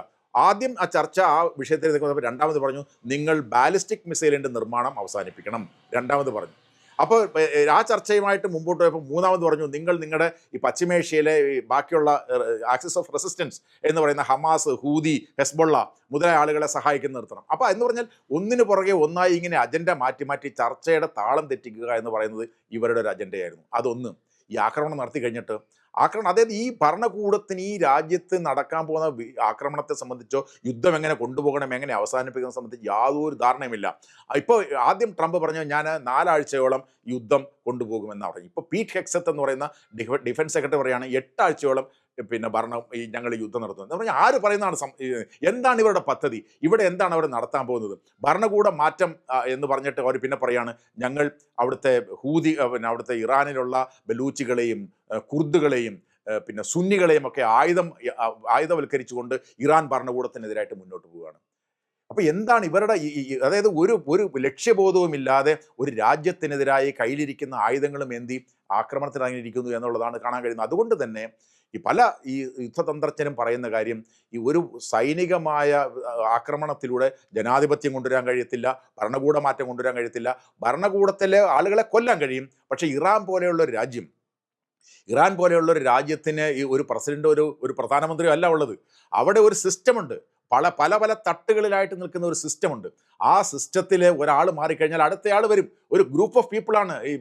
ആദ്യം ആ ചർച്ച ആ വിഷയത്തിലേക്ക് വന്നപ്പോൾ രണ്ടാമത് പറഞ്ഞു, നിങ്ങൾ ബാലിസ്റ്റിക് മിസൈലിൻ്റെ നിർമ്മാണം അവസാനിപ്പിക്കണം, രണ്ടാമത് പറഞ്ഞു. അപ്പോൾ ആ ചർച്ചയുമായിട്ട് മുമ്പോട്ട് പോയപ്പോൾ മൂന്നാമത് പറഞ്ഞു, നിങ്ങൾ നിങ്ങളുടെ ഈ പശ്ചിമേഷ്യയിലെ ബാക്കിയുള്ള ആക്സിസ് ഓഫ് റെസിസ്റ്റൻസ് എന്ന് പറയുന്ന ഹമാസ്, ഹൂതി, ഹെസ്ബൊള്ള മുതലായ ആളുകളെ സഹായിക്കുന്ന നിർത്തണം. അപ്പോൾ എന്ന് പറഞ്ഞാൽ ഒന്നിനു പുറകെ ഒന്നായി ഇങ്ങനെ അജണ്ട മാറ്റി ചർച്ചയുടെ താളം തെറ്റിക്കുക എന്ന് പറയുന്നത് ഇവരുടെ ഒരു അജണ്ടയായിരുന്നു. അതൊന്ന്. ഈ ആക്രമണം നടത്തി കഴിഞ്ഞിട്ട് ആക്രമണം, അതായത് ഈ ഭരണകൂടത്തിന് ഈ രാജ്യത്ത് നടക്കാൻ പോകുന്ന ആക്രമണത്തെ സംബന്ധിച്ചോ യുദ്ധം എങ്ങനെ കൊണ്ടുപോകണം, എങ്ങനെ അവസാനിപ്പിക്കുന്നത് സംബന്ധിച്ച് യാതൊരു ധാരണയുമില്ല. ഇപ്പോൾ ആദ്യം ട്രംപ് പറഞ്ഞു ഞാൻ 4 ആഴ്ചയോളം യുദ്ധം കൊണ്ടുപോകുമെന്നാണ് പറഞ്ഞു. ഇപ്പോൾ പീറ്റ് ഹെക്സത്ത് എന്ന് പറയുന്ന ഡിഫൻസ് സെക്രട്ടറി പറയാണ് 8 ആഴ്ചയോളം പിന്നെ ഭരണം ഈ ഞങ്ങൾ യുദ്ധം നടത്തുന്നത് എന്ന് പറഞ്ഞാൽ ആര് പറയുന്നതാണ് എന്താണ് ഇവരുടെ പദ്ധതി, ഇവിടെ എന്താണ് അവർ നടത്താൻ പോകുന്നത്? ഭരണകൂട മാറ്റം എന്ന് പറഞ്ഞിട്ട് അവർ പിന്നെ പറയാണ് ഞങ്ങൾ അവിടുത്തെ പിന്നെ അവിടുത്തെ ഇറാനിലുള്ള ബലൂച്ചികളെയും കുർദുകളെയും പിന്നെ സുന്നികളെയും ഒക്കെ ആയുധവൽക്കരിച്ചുകൊണ്ട് ഇറാൻ ഭരണകൂടത്തിനെതിരായിട്ട് മുന്നോട്ട് പോവുകയാണ്. അപ്പോൾ എന്താണ് ഇവരുടെ അതായത് ഒരു ലക്ഷ്യബോധവുമില്ലാതെ ഒരു രാജ്യത്തിനെതിരായി കയ്യിലിരിക്കുന്ന ആയുധങ്ങളും എന്തി ആക്രമണത്തിൽ ഇറങ്ങിയിരിക്കുന്നു എന്നുള്ളതാണ് കാണാൻ കഴിയുന്നത്. അതുകൊണ്ട് തന്നെ പല യുദ്ധതന്ത്രജ്ഞരും പറയുന്ന കാര്യം, ഈ ഒരു സൈനികമായ ആക്രമണത്തിലൂടെ ജനാധിപത്യം കൊണ്ടുവരാൻ കഴിയത്തില്ല, ഭരണകൂട മാറ്റം കൊണ്ടുവരാൻ കഴിയത്തില്ല. ഭരണകൂടത്തിലെ ആളുകളെ കൊല്ലാൻ കഴിയും, പക്ഷേ ഇറാൻ പോലെയുള്ള ഒരു രാജ്യത്തിന് ഈ ഒരു പ്രസിഡന്റ് ഒരു പ്രധാനമന്ത്രിയോ അല്ല ഉള്ളത്. അവിടെ ഒരു സിസ്റ്റമുണ്ട്, പല പല തട്ടുകളിലായിട്ട് നിൽക്കുന്ന ഒരു സിസ്റ്റമുണ്ട്. ആ സിസ്റ്റത്തിൽ ഒരാൾ മാറിക്കഴിഞ്ഞാൽ അടുത്തയാൾ വരും. ഒരു ഗ്രൂപ്പ് ഓഫ് പീപ്പിളാണ് ഈ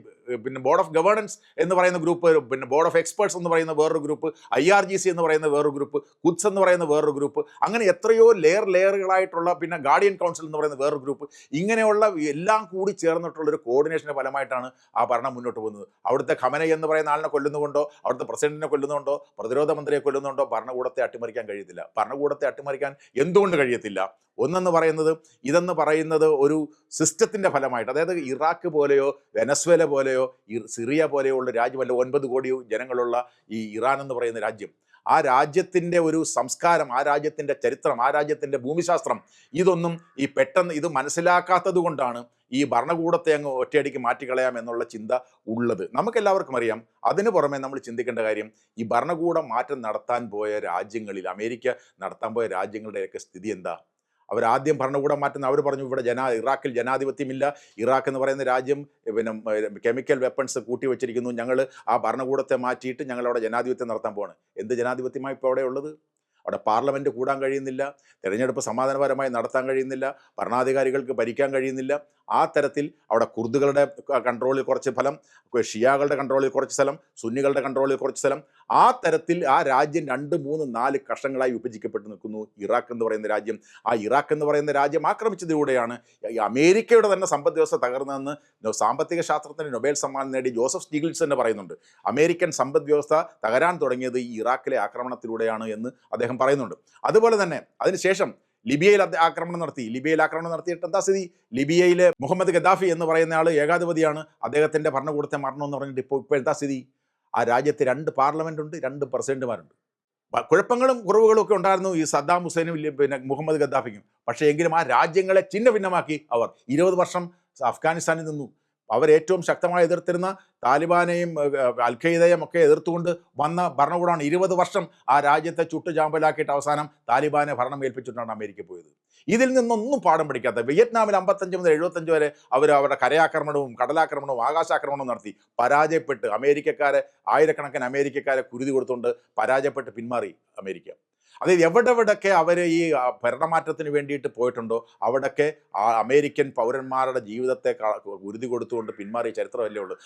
പിന്നെ ബോർഡ് ഓഫ് ഗവേണൻസ് എന്ന് പറയുന്ന ഗ്രൂപ്പ്, പിന്നെ ബോർഡ് ഓഫ് എക്സ്പേർട്സ് എന്ന് പറയുന്ന വേറൊരു ഗ്രൂപ്പ്, IRGC എന്ന് പറയുന്ന വേറൊരു ഗ്രൂപ്പ്, കുദ്സ് എന്ന് പറയുന്ന വേറൊരു ഗ്രൂപ്പ്, അങ്ങനെ എത്രയോ ലെയറുകളായിട്ടുള്ള പിന്നെ ഗാർഡിയൻ കൗൺസിൽ എന്ന് പറയുന്ന വേറൊരു ഗ്രൂപ്പ്, ഇങ്ങനെയുള്ള എല്ലാം കൂടി ചേർന്നിട്ടുള്ളൊരു കോർഡിനേഷൻ്റെ ഫലമായിട്ടാണ് ആ ഭരണം മുന്നോട്ട് പോകുന്നത്. അവിടുത്തെ ഖമനൈ എന്ന് പറയുന്ന ആളിനെ കൊല്ലുന്നുകൊണ്ടോ, അവിടുത്തെ പ്രസിഡന്റിനെ കൊല്ലുന്നുകൊണ്ടോ, പ്രതിരോധ മന്ത്രിയെ കൊല്ലുന്നുകൊണ്ടോ ഭരണകൂടത്തെ അട്ടിമറിക്കാൻ കഴിയത്തില്ല. ഭരണകൂടത്തെ അട്ടിമറിക്കാൻ എന്തുകൊണ്ട് കഴിയത്തില്ല? ഇതെന്ന് പറയുന്നത് ഒരു സിസ്റ്റത്തിൻ്റെ ഫലമായിട്ട്, അതായത് ഇറാഖ് പോലെയോ വെനസ്വേല പോലെയോ സിറിയ പോലെയോ ഉള്ള രാജ്യമല്ല 9 കോടി ജനങ്ങളുള്ള ഈ ഇറാൻ എന്ന് പറയുന്ന രാജ്യം. ആ രാജ്യത്തിൻ്റെ ഒരു സംസ്കാരം, ആ രാജ്യത്തിൻ്റെ ചരിത്രം, ആ രാജ്യത്തിൻ്റെ ഭൂമിശാസ്ത്രം, ഇതൊന്നും ഈ പെട്ടെന്ന് ഇത് മനസ്സിലാക്കാത്തത് കൊണ്ടാണ് ഈ ഭരണകൂടത്തെ അങ്ങ് ഒറ്റയടിക്ക് മാറ്റിക്കളയാം എന്നുള്ള ചിന്ത ഉള്ളത്. നമുക്കെല്ലാവർക്കും അറിയാം. അതിന് പുറമെ നമ്മൾ ചിന്തിക്കേണ്ട കാര്യം, ഈ ഭരണകൂടം മാറ്റം നടത്താൻ പോയ രാജ്യങ്ങളിൽ, അമേരിക്ക നടത്താൻ പോയ രാജ്യങ്ങളുടെയൊക്കെ സ്ഥിതി എന്താ? അവരാദ്യം ഭരണകൂടം മാറ്റുന്ന അവർ പറഞ്ഞു ഇവിടെ ഇറാഖിൽ ജനാധിപത്യമില്ല, ഇറാഖ് എന്ന് പറയുന്ന രാജ്യം പിന്നെ കെമിക്കൽ വെപ്പൺസ് കൂട്ടി വെച്ചിരിക്കുന്നു, ഞങ്ങൾ ആ ഭരണകൂടത്തെ മാറ്റിയിട്ട് ഞങ്ങളവിടെ ജനാധിപത്യം നടത്താൻ പോവാണ്. എന്ത് ജനാധിപത്യമായി ഇപ്പോൾ അവിടെ ഉള്ളത്? അവിടെ പാർലമെൻറ്റ് കൂടാൻ കഴിയുന്നില്ല, തിരഞ്ഞെടുപ്പ് സമാധാനപരമായി നടത്താൻ കഴിയുന്നില്ല, ഭരണാധികാരികൾക്ക് ഭരിക്കാൻ കഴിയുന്നില്ല. ആ തരത്തിൽ അവിടെ കുർദുകളുടെ കൺട്രോളിൽ കുറച്ച് സ്ഥലം, ഷിയാകളുടെ കൺട്രോളിൽ കുറച്ച് സ്ഥലം, സുന്നികളുടെ കൺട്രോളിൽ കുറച്ച് സ്ഥലം, ആ തരത്തിൽ ആ രാജ്യം 2, 3, 4 കഷങ്ങളായി വിഭജിക്കപ്പെട്ട് നിൽക്കുന്നു ഇറാഖ് എന്ന് പറയുന്ന രാജ്യം. ആ ഇറാഖ് എന്ന് പറയുന്ന രാജ്യം ആക്രമിച്ചതിലൂടെയാണ് ഈ അമേരിക്കയുടെ തന്നെ സമ്പദ് വ്യവസ്ഥ തകർന്നതെന്ന് സാമ്പത്തിക ശാസ്ത്രത്തിന് നൊബേൽ സമ്മാനം നേടി ജോസഫ് സ്റ്റീഗ്ലിറ്റ്സ് തന്നെ പറയുന്നുണ്ട്. അമേരിക്കൻ സമ്പദ് വ്യവസ്ഥ തകരാൻ തുടങ്ങിയത് ഈ ഇറാഖിലെ ആക്രമണത്തിലൂടെയാണ് എന്ന് അദ്ദേഹം പറയുന്നുണ്ട്. അതുപോലെ തന്നെ അതിനുശേഷം ലിബിയയിൽ ആക്രമണം നടത്തിയിട്ട് എന്താ സ്ഥിതി? ലിബിയയിലെ മുഹമ്മദ് ഗദ്ദാഫി എന്ന് പറയുന്ന ആൾ ഏകാധിപതിയാണ്, അദ്ദേഹത്തിൻ്റെ ഭരണകൂടത്തെ മാറണമെന്ന് പറഞ്ഞിട്ട് ഇപ്പോൾ എന്താ സ്ഥിതി? ആ രാജ്യത്ത് 2 പാർലമെൻ്റ് ഉണ്ട്, 2 പ്രസിഡന്റുമാരുണ്ട്. കുഴപ്പങ്ങളും കുറവുകളും ഒക്കെ ഉണ്ടായിരുന്നു ഈ സദ്ദാം ഹുസൈനും പിന്നെ മുഹമ്മദ് ഗദ്ദാഫിക്കും. പക്ഷേ എങ്കിലും ആ രാജ്യങ്ങളെ ഛിന്ന ഭിന്നമാക്കി അവർ 20 വർഷം അഫ്ഗാനിസ്ഥാനിൽ നിന്നു. അവരേറ്റവും ശക്തമായി എതിർത്തിരുന്ന താലിബാനെയും അൽഖയ്ദയും ഒക്കെ എതിർത്തുകൊണ്ട് വന്ന ഭരണകൂടമാണ് 20 വർഷം ആ രാജ്യത്തെ ചുട്ടുചാമ്പലാക്കിയിട്ട് അവസാനം താലിബാനെ ഭരണം ഏൽപ്പിച്ചിട്ടാണ് അമേരിക്ക പോയത്. ഇതിൽ നിന്നൊന്നും പാഠം പഠിക്കാത്ത വിയറ്റ്നാമിൽ 55 മുതൽ 75 വരെ അവരുടെ കരയാക്രമണവും കടലാക്രമണവും ആകാശാക്രമണവും നടത്തി പരാജയപ്പെട്ട് ആയിരക്കണക്കിന് അമേരിക്കക്കാരെ കുരുതി കൊടുത്തുകൊണ്ട് പരാജയപ്പെട്ട് പിന്മാറി അമേരിക്ക. അതായത് എവിടെയൊക്കെ അവർ ഈ ഭരണമാറ്റത്തിന് വേണ്ടിയിട്ട് പോയിട്ടുണ്ടോ അവിടെയൊക്കെ ആ അമേരിക്കൻ പൗരന്മാരുടെ ജീവിതത്തെ ഉരുതി കൊടുത്തുകൊണ്ട് പിന്മാറിയ ചരിത്രമല്ലേ ഉള്ളൂ.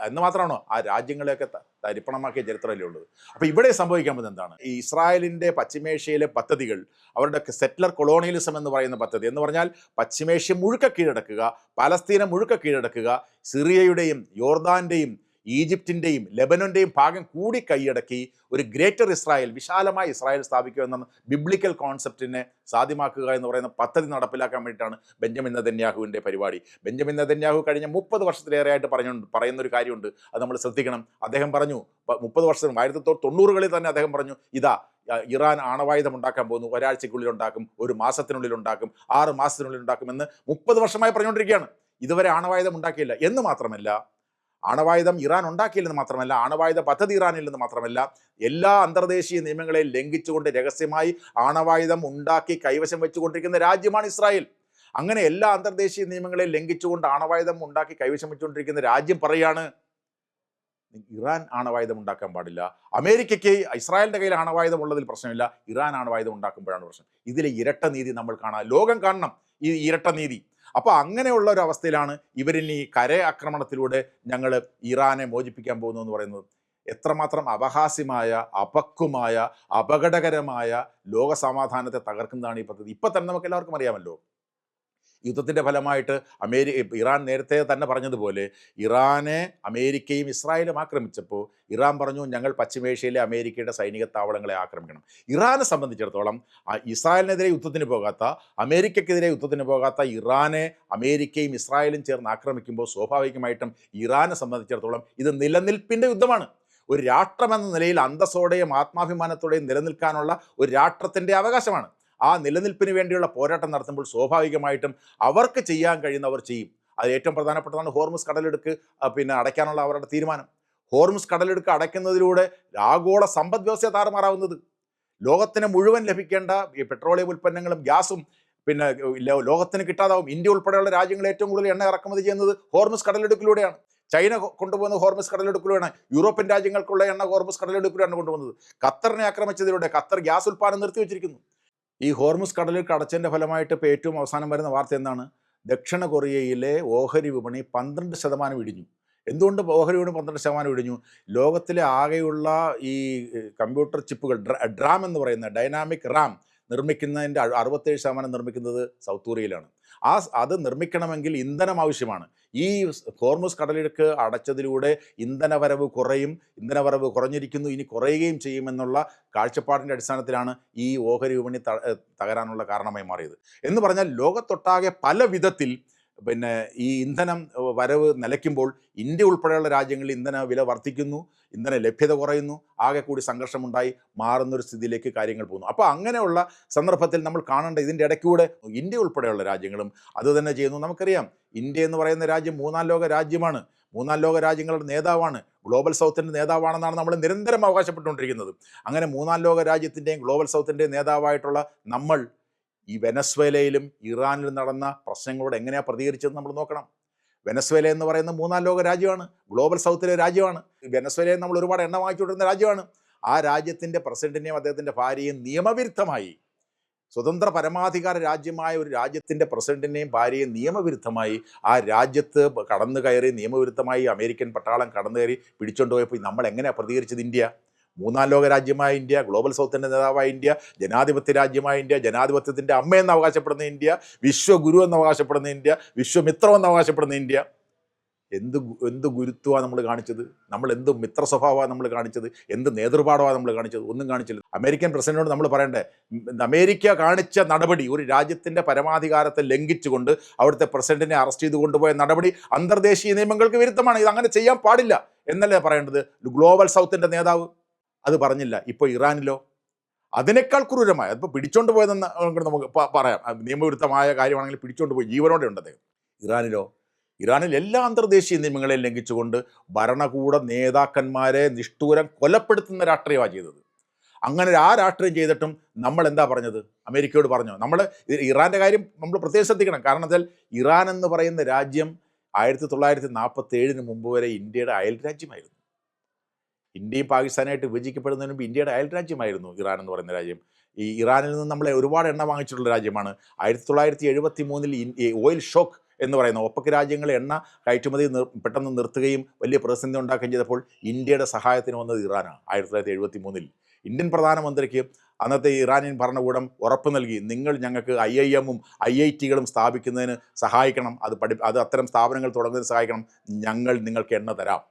എന്ന് മാത്രമാണോ ആ രാജ്യങ്ങളെയൊക്കെ തരിപ്പണമാക്കിയ ചരിത്രമല്ലേ ഉള്ളത്. അപ്പോൾ ഇവിടെ സംഭവിക്കാൻ പോകുന്നത് എന്താണ്? ഈ ഇസ്രായേലിൻ്റെ പശ്ചിമേഷ്യയിലെ പദ്ധതികൾ, അവരുടെ സെറ്റ്ലർ കൊളോണിയലിസം എന്ന് പറയുന്ന പദ്ധതി എന്ന് പറഞ്ഞാൽ പശ്ചിമേഷ്യ മുഴുക്ക കീഴടക്കുക, പലസ്തീനെ മുഴുക്ക കീഴടക്കുക, സിറിയയുടെയും യോർദാൻ്റെയും ഈജിപ്തിൻ്റെയും ലെബനൻ്റെയും ഭാഗം കൂടി കൈയടക്കി ഒരു ഗ്രേറ്റർ ഇസ്രായേൽ, വിശാലമായ ഇസ്രായേൽ സ്ഥാപിക്കുക എന്ന ബിബ്ലിക്കൽ കോൺസെപ്റ്റിനെ സാധ്യമാക്കുക എന്ന് പറയുന്ന പദ്ധതി നടപ്പിലാക്കാൻ വേണ്ടിയിട്ടാണ് ബെഞ്ചമിൻ നെതന്യാഹുവിൻ്റെ പരിപാടി. ബെഞ്ചമിൻ നെതന്യാഹു കഴിഞ്ഞ 30 വർഷത്തിലേറെയായിട്ട് പറയുന്നൊരു കാര്യമുണ്ട്, അത് നമ്മൾ ശ്രദ്ധിക്കണം. അദ്ദേഹം പറഞ്ഞു 30 വർഷം 1990-കളിൽ തന്നെ അദ്ദേഹം പറഞ്ഞു ഇതാ ഇറാൻ ആണവായുധം ഉണ്ടാക്കാൻ പോകുന്നു, ഒരാഴ്ചയ്ക്കുള്ളിൽ ഉണ്ടാക്കും, 1 മാസത്തിനുള്ളിൽ ഉണ്ടാക്കും, 6 മാസത്തിനുള്ളിൽ ഉണ്ടാക്കുമെന്ന് 30 വർഷമായി പറഞ്ഞുകൊണ്ടിരിക്കുകയാണ്. ഇതുവരെ ആണവായുധം ഉണ്ടാക്കിയില്ല എന്ന് മാത്രമല്ല, ആണവായുധം ഇറാൻ ഉണ്ടാക്കിയില്ലെന്ന് മാത്രമല്ല, ആണവായുധ പദ്ധതി ഇറാനില്ലെന്ന് മാത്രമല്ല, എല്ലാ അന്തർദേശീയ നിയമങ്ങളെയും ലംഘിച്ചുകൊണ്ട് രഹസ്യമായി ആണവായുധം ഉണ്ടാക്കി കൈവശം വെച്ചുകൊണ്ടിരിക്കുന്ന രാജ്യമാണ് ഇസ്രായേൽ. അങ്ങനെ എല്ലാ അന്തർദേശീയ നിയമങ്ങളെയും ലംഘിച്ചുകൊണ്ട് ആണവായുധം ഉണ്ടാക്കി കൈവശം വെച്ചുകൊണ്ടിരിക്കുന്ന രാജ്യം പറയാണ് ഇറാൻ ആണവായുധം ഉണ്ടാക്കാൻ പാടില്ല. അമേരിക്കയ്ക്ക് ഇസ്രായേലിൻ്റെ കയ്യിൽ ആണവായുധം ഉള്ളതിൽ പ്രശ്നമില്ല, ഇറാൻ ആണവായുധം ഉണ്ടാക്കുമ്പോഴാണ് പ്രശ്നം. ഇതിലെ ഇരട്ട നീതി നമ്മൾ കാണാം, ലോകം കാണണം ഈ ഇരട്ട നീതി. അപ്പോൾ അങ്ങനെയുള്ള ഒരു അവസ്ഥയിലാണ് ഇവരിൽ ഈ കര ആക്രമണത്തിലൂടെ ഞങ്ങൾ ഇറാനെ മോചിപ്പിക്കാൻ പോകുന്നു എന്ന് പറയുന്നത്. എത്രമാത്രം അപഹാസ്യമായ, അപക്വമായ, അപകടകരമായ ലോക സമാധാനത്തെ തകർക്കുന്നതാണ് ഈ പദ്ധതി. ഇപ്പം തന്നെ നമുക്ക് എല്ലാവർക്കും അറിയാമല്ലോ. യുദ്ധത്തിൻ്റെ ഫലമായിട്ട് ഇറാൻ നേരത്തെ തന്നെ പറഞ്ഞതുപോലെ ഇറാനെ അമേരിക്കയും ഇസ്രായേലും ആക്രമിച്ചപ്പോൾ ഇറാൻ പറഞ്ഞു, ഞങ്ങൾ പശ്ചിമേഷ്യയിലെ അമേരിക്കയുടെ സൈനിക താവളങ്ങളെ ആക്രമിക്കണം. ഇറാനെ സംബന്ധിച്ചിടത്തോളം ഇസ്രായേലിനെതിരെ യുദ്ധത്തിന് പോകാത്ത, അമേരിക്കക്കെതിരെ യുദ്ധത്തിന് പോകാത്ത ഇറാനെ അമേരിക്കയും ഇസ്രായേലും ചേർന്ന് ആക്രമിക്കുമ്പോൾ സ്വാഭാവികമായിട്ടും ഇറാനെ സംബന്ധിച്ചിടത്തോളം ഇത് നിലനിൽപ്പിൻ്റെ യുദ്ധമാണ്. ഒരു രാഷ്ട്രമെന്ന നിലയിൽ അന്തസ്സോടെയും ആത്മാഭിമാനത്തോടെയും നിലനിൽക്കാനുള്ള ഒരു രാഷ്ട്രത്തിൻ്റെ അവകാശമാണ്. ആ നിലനിൽപ്പിന് വേണ്ടിയുള്ള പോരാട്ടം നടത്തുമ്പോൾ സ്വാഭാവികമായിട്ടും അവർക്ക് ചെയ്യാൻ കഴിയുന്നവർ ചെയ്യും. അത് ഏറ്റവും പ്രധാനപ്പെട്ടതാണ് ഹോർമുസ് കടലിടുക്ക് അടയ്ക്കാനുള്ള അവരുടെ തീരുമാനം. ഹോർമുസ് കടലിടുക്ക് അടയ്ക്കുന്നതിലൂടെ ആഗോള സമ്പദ് വ്യവസ്ഥ താറുമാറാവുന്നത്. ലോകത്തിന് മുഴുവൻ ലഭിക്കേണ്ട ഈ പെട്രോളിയം ഉൽപ്പന്നങ്ങളും ഗ്യാസും ലോകത്തിന് കിട്ടാതാവും. ഇന്ത്യ ഉൾപ്പെടെയുള്ള രാജ്യങ്ങൾ ഏറ്റവും കൂടുതൽ എണ്ണ ഇറക്കുമതി ചെയ്യുന്നത് ഹോർമുസ് കടലിടുക്കിലൂടെയാണ്. ചൈന കൊണ്ടുപോകുന്നത് ഹോർമുസ് കടലിടുക്കിലൂടെയാണ്. യൂറോപ്യൻ രാജ്യങ്ങൾക്കുള്ള എണ്ണ ഹോർമുസ് കടലിടുക്കിലൂടെയാണ് കൊണ്ടുപോകുന്നത്. ഖത്തറിനെ ആക്രമിച്ചതിലൂടെ ഖത്തർ ഗ്യാസ് ഉൽപ്പാദനം നിർത്തിവെച്ചിരിക്കുന്നു. ഈ ഹോർമുസ് കടലിൽ അടച്ചതിൻ്റെ ഫലമായിട്ട് ഇപ്പോൾ ഏറ്റവും അവസാനം വരുന്ന വാർത്ത എന്താണ്? ദക്ഷിണ കൊറിയയിലെ ഓഹരി വിപണി 12% ഇടിഞ്ഞു. എന്തുകൊണ്ട് ഓഹരി വിപണി 12% ഇടിഞ്ഞു? ലോകത്തിലെ ആകെയുള്ള ഈ കമ്പ്യൂട്ടർ ചിപ്പുകൾ ഡ്രാം എന്ന് പറയുന്ന ഡൈനാമിക് റാം നിർമ്മിക്കുന്നതിൻ്റെ 67% നിർമ്മിക്കുന്നത് സൗത്ത് കൊറിയയിലാണ്. അത് നിർമ്മിക്കണമെങ്കിൽ ഇന്ധനം ആവശ്യമാണ്. ഈ ഹോർമുസ് കടലിടുക്ക് അടച്ചതിലൂടെ ഇന്ധനവരവ് കുറയും, ഇന്ധനവരവ് കുറഞ്ഞിരിക്കുന്നു, ഇനി കുറയുകയും ചെയ്യുമെന്നുള്ള കാഴ്ചപ്പാടിൻ്റെ അടിസ്ഥാനത്തിലാണ് ഈ ഓഹരി വിപണി തകരാനുള്ള കാരണമായി മാറിയത്. എന്ന് പറഞ്ഞാൽ ലോകത്തൊട്ടാകെ പല വിധത്തിൽ ഈ ഇന്ധനം വരവ് നിലയ്ക്കുമ്പോൾ ഇന്ത്യ ഉൾപ്പെടെയുള്ള രാജ്യങ്ങളിൽ ഇന്ധന വില വർദ്ധിക്കുന്നു, ഇന്ധന ലഭ്യത കുറയുന്നു, ആകെ കൂടി സംഘർഷമുണ്ടായി മാറുന്നൊരു സ്ഥിതിയിലേക്ക് കാര്യങ്ങൾ പോകുന്നു. അപ്പോൾ അങ്ങനെയുള്ള സന്ദർഭത്തിൽ നമ്മൾ കാണേണ്ട ഇതിൻ്റെ ഇടയ്ക്കൂടെ ഇന്ത്യ ഉൾപ്പെടെയുള്ള രാജ്യങ്ങളും അതുതന്നെ ചെയ്യുന്നു. നമുക്കറിയാം, ഇന്ത്യ എന്ന് പറയുന്ന രാജ്യം 3-ാം ലോക രാജ്യമാണ്, 3-ാം ലോക രാജ്യങ്ങളുടെ നേതാവാണ്, ഗ്ലോബൽ സൗത്തിൻ്റെ നേതാവാണെന്നാണ് നമ്മൾ നിരന്തരം അവകാശപ്പെട്ടുകൊണ്ടിരിക്കുന്നത്. അങ്ങനെ 3-ാം ലോക രാജ്യത്തിൻ്റെയും ഗ്ലോബൽ സൗത്തിൻ്റെയും നേതാവായിട്ടുള്ള നമ്മൾ ഈ വെനസ്വേലയിലും ഇറാനിലും നടന്ന പ്രശ്നങ്ങളോട് എങ്ങനെയാണ് പ്രതികരിച്ചതെന്ന് നമ്മൾ നോക്കണം. വെനസ്വേല എന്ന് പറയുന്ന 3-ാം ലോക രാജ്യമാണ്, ഗ്ലോബൽ സൗത്തിലെ രാജ്യമാണ്. വെനസ്വേലയിൽ നമ്മൾ ഒരുപാട് എണ്ണ വാങ്ങിച്ചുകൊണ്ടിരുന്ന രാജ്യമാണ്. ആ രാജ്യത്തിൻ്റെ പ്രസിഡന്റിനെയും അദ്ദേഹത്തിൻ്റെ ഭാര്യയും നിയമവിരുദ്ധമായി, സ്വതന്ത്ര പരമാധികാര രാജ്യമായ ഒരു രാജ്യത്തിൻ്റെ പ്രസിഡന്റിനെയും ഭാര്യയും നിയമവിരുദ്ധമായി ആ രാജ്യത്ത് കടന്നു കയറി, നിയമവിരുദ്ധമായി അമേരിക്കൻ പട്ടാളം കടന്നു കയറി പിടിച്ചുകൊണ്ടുപോയപ്പോൾ നമ്മൾ എങ്ങനെയാണ് പ്രതികരിച്ചത്? ഇന്ത്യ, 3-ാം ലോക രാജ്യമായ ഇന്ത്യ, ഗ്ലോബൽ സൗത്തിൻ്റെ നേതാവായ ഇന്ത്യ, ജനാധിപത്യ രാജ്യമായ ഇന്ത്യ, ജനാധിപത്യത്തിൻ്റെ അമ്മയെന്ന് അവകാശപ്പെടുന്ന ഇന്ത്യ, വിശ്വഗുരു എന്ന് അവകാശപ്പെടുന്ന ഇന്ത്യ, വിശ്വമിത്രം എന്ന് അവകാശപ്പെടുന്ന ഇന്ത്യ, എന്ത് ഗുരുത്വമാണ് നമ്മൾ കാണിച്ചത്? നമ്മൾ എന്ത് മിത്ര സ്വഭാവമാണ് നമ്മൾ കാണിച്ചത്? എന്ത് നേതൃപാഠമാണ് നമ്മൾ കാണിച്ചത്? ഒന്നും കാണിച്ചില്ല. അമേരിക്കൻ പ്രസിഡന്റിനോട് നമ്മൾ പറയണ്ടേ, അമേരിക്ക കാണിച്ച നടപടി, ഒരു രാജ്യത്തിൻ്റെ പരമാധികാരത്തെ ലംഘിച്ചുകൊണ്ട് അവിടുത്തെ പ്രസിഡന്റിനെ അറസ്റ്റ് ചെയ്ത് കൊണ്ടുപോയ നടപടി അന്തർദേശീയ നിയമങ്ങൾക്ക് വിരുദ്ധമാണ്, ഇത് അങ്ങനെ ചെയ്യാൻ പാടില്ല എന്നല്ലേ പറയേണ്ടത്? ഗ്ലോബൽ സൗത്തിൻ്റെ നേതാവ് അത് പറഞ്ഞില്ല. ഇപ്പോൾ ഇറാനിലോ അതിനേക്കാൾ ക്രൂരമായ, അതിപ്പോൾ പിടിച്ചോണ്ട് പോയതെന്ന് നമുക്ക് പറയാം, നിയമവിരുദ്ധമായ കാര്യമാണെങ്കിൽ പിടിച്ചോണ്ട് പോയി ജീവനോടെ ഉണ്ട് അദ്ദേഹം. ഇറാനിൽ എല്ലാ അന്തർദേശീയ നിയമങ്ങളെയും ലംഘിച്ചുകൊണ്ട് ഭരണകൂട നേതാക്കന്മാരെ നിഷ്ഠൂരം കൊലപ്പെടുത്തുന്ന രാഷ്ട്രീയമാണ് ചെയ്തത്. അങ്ങനെ ആ രാഷ്ട്രീയം ചെയ്തിട്ടും നമ്മൾ എന്താ പറഞ്ഞത്? അമേരിക്കയോട് പറഞ്ഞു. നമ്മൾ ഇറാൻ്റെ കാര്യം നമ്മൾ പ്രത്യേകം ശ്രദ്ധിക്കണം. കാരണം വെച്ചാൽ ഇറാൻ എന്ന് പറയുന്ന രാജ്യം 1947 മുമ്പ് വരെ ഇന്ത്യയുടെ അയൽ രാജ്യമായിരുന്നു. ഇന്ത്യയും പാകിസ്ഥാനായിട്ട് വിഭജിക്കപ്പെടുന്നതിന് മുമ്പ് ഇന്ത്യയുടെ അയൽ രാജ്യമായിരുന്നു ഇറാൻ എന്ന് പറയുന്ന രാജ്യം. ഈ ഇറാനിൽ നിന്ന് നമ്മൾ ഒരുപാട് എണ്ണ വാങ്ങിച്ചിട്ടുള്ള രാജ്യമാണ്. 1973 ഓയിൽ ഷോക്ക് എന്ന് പറയുന്ന ഒപ്പക് രാജ്യങ്ങൾ എണ്ണ കയറ്റുമതി പെട്ടെന്ന് നിർത്തുകയും വലിയ പ്രതിസന്ധി ഉണ്ടാക്കുകയും ചെയ്തപ്പോൾ ഇന്ത്യയുടെ സഹായത്തിന് വന്നത് ഇറാനാണ്. 1973 ഇന്ത്യൻ പ്രധാനമന്ത്രിക്ക് അന്നത്തെ ഇറാനിയൻ ഭരണകൂടം ഉറപ്പ് നൽകി, നിങ്ങൾ ഞങ്ങൾക്ക് IIM-ഉം IIT-കളും സ്ഥാപിക്കുന്നതിന് സഹായിക്കണം, അത് അത്തരം സ്ഥാപനങ്ങൾ തുടങ്ങുന്നതിന് സഹായിക്കണം, ഞങ്ങൾ നിങ്ങൾക്ക് എണ്ണ തരാം.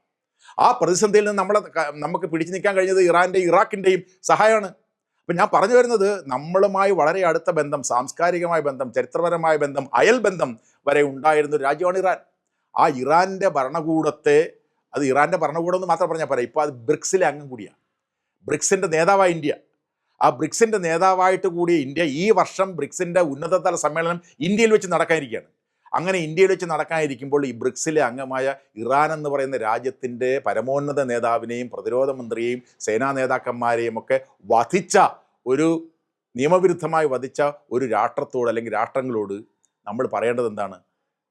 ആ പ്രതിസന്ധിയിൽ നിന്ന് നമുക്ക് പിടിച്ചു നിൽക്കാൻ കഴിഞ്ഞത് ഇറാൻ്റെയും ഇറാഖിൻ്റെയും സഹായമാണ്. അപ്പം ഞാൻ പറഞ്ഞു വരുന്നത്, നമ്മളുമായി വളരെ അടുത്ത ബന്ധം, സാംസ്കാരികമായ ബന്ധം, ചരിത്രപരമായ ബന്ധം, അയൽ ബന്ധം വരെ ഉണ്ടായിരുന്ന ഒരു രാജ്യമാണ് ഇറാൻ. ആ ഇറാൻ്റെ ഭരണകൂടത്തെ, അത് ഇറാൻ്റെ ഭരണകൂടം എന്ന് മാത്രം പറഞ്ഞാൽ പോരാ, ഇപ്പോൾ അത് ബ്രിക്സിലെ അംഗം കൂടിയാണ്. ബ്രിക്സിൻ്റെ നേതാവായ ഇന്ത്യ, ആ ബ്രിക്സിൻ്റെ നേതാവായിട്ട് കൂടിയ ഇന്ത്യ ഈ വർഷം ബ്രിക്സിൻ്റെ ഉന്നതതല സമ്മേളനം ഇന്ത്യയിൽ വെച്ച് നടക്കാനിരിക്കുകയാണ്. അങ്ങനെ ഇന്ത്യയിൽ വെച്ച് നടക്കാനിരിക്കുമ്പോൾ ഈ ബ്രിക്സിലെ അംഗമായ ഇറാൻ എന്ന് പറയുന്ന രാജ്യത്തിൻ്റെ പരമോന്നത നേതാവിനെയും പ്രതിരോധ മന്ത്രിയെയും സേനാ നേതാക്കന്മാരെയും ഒക്കെ വധിച്ച ഒരു നിയമവിരുദ്ധമായി വധിച്ച ഒരു രാഷ്ട്രത്തോട് അല്ലെങ്കിൽ രാഷ്ട്രങ്ങളോട് നമ്മൾ പറയേണ്ടത് എന്താണ്?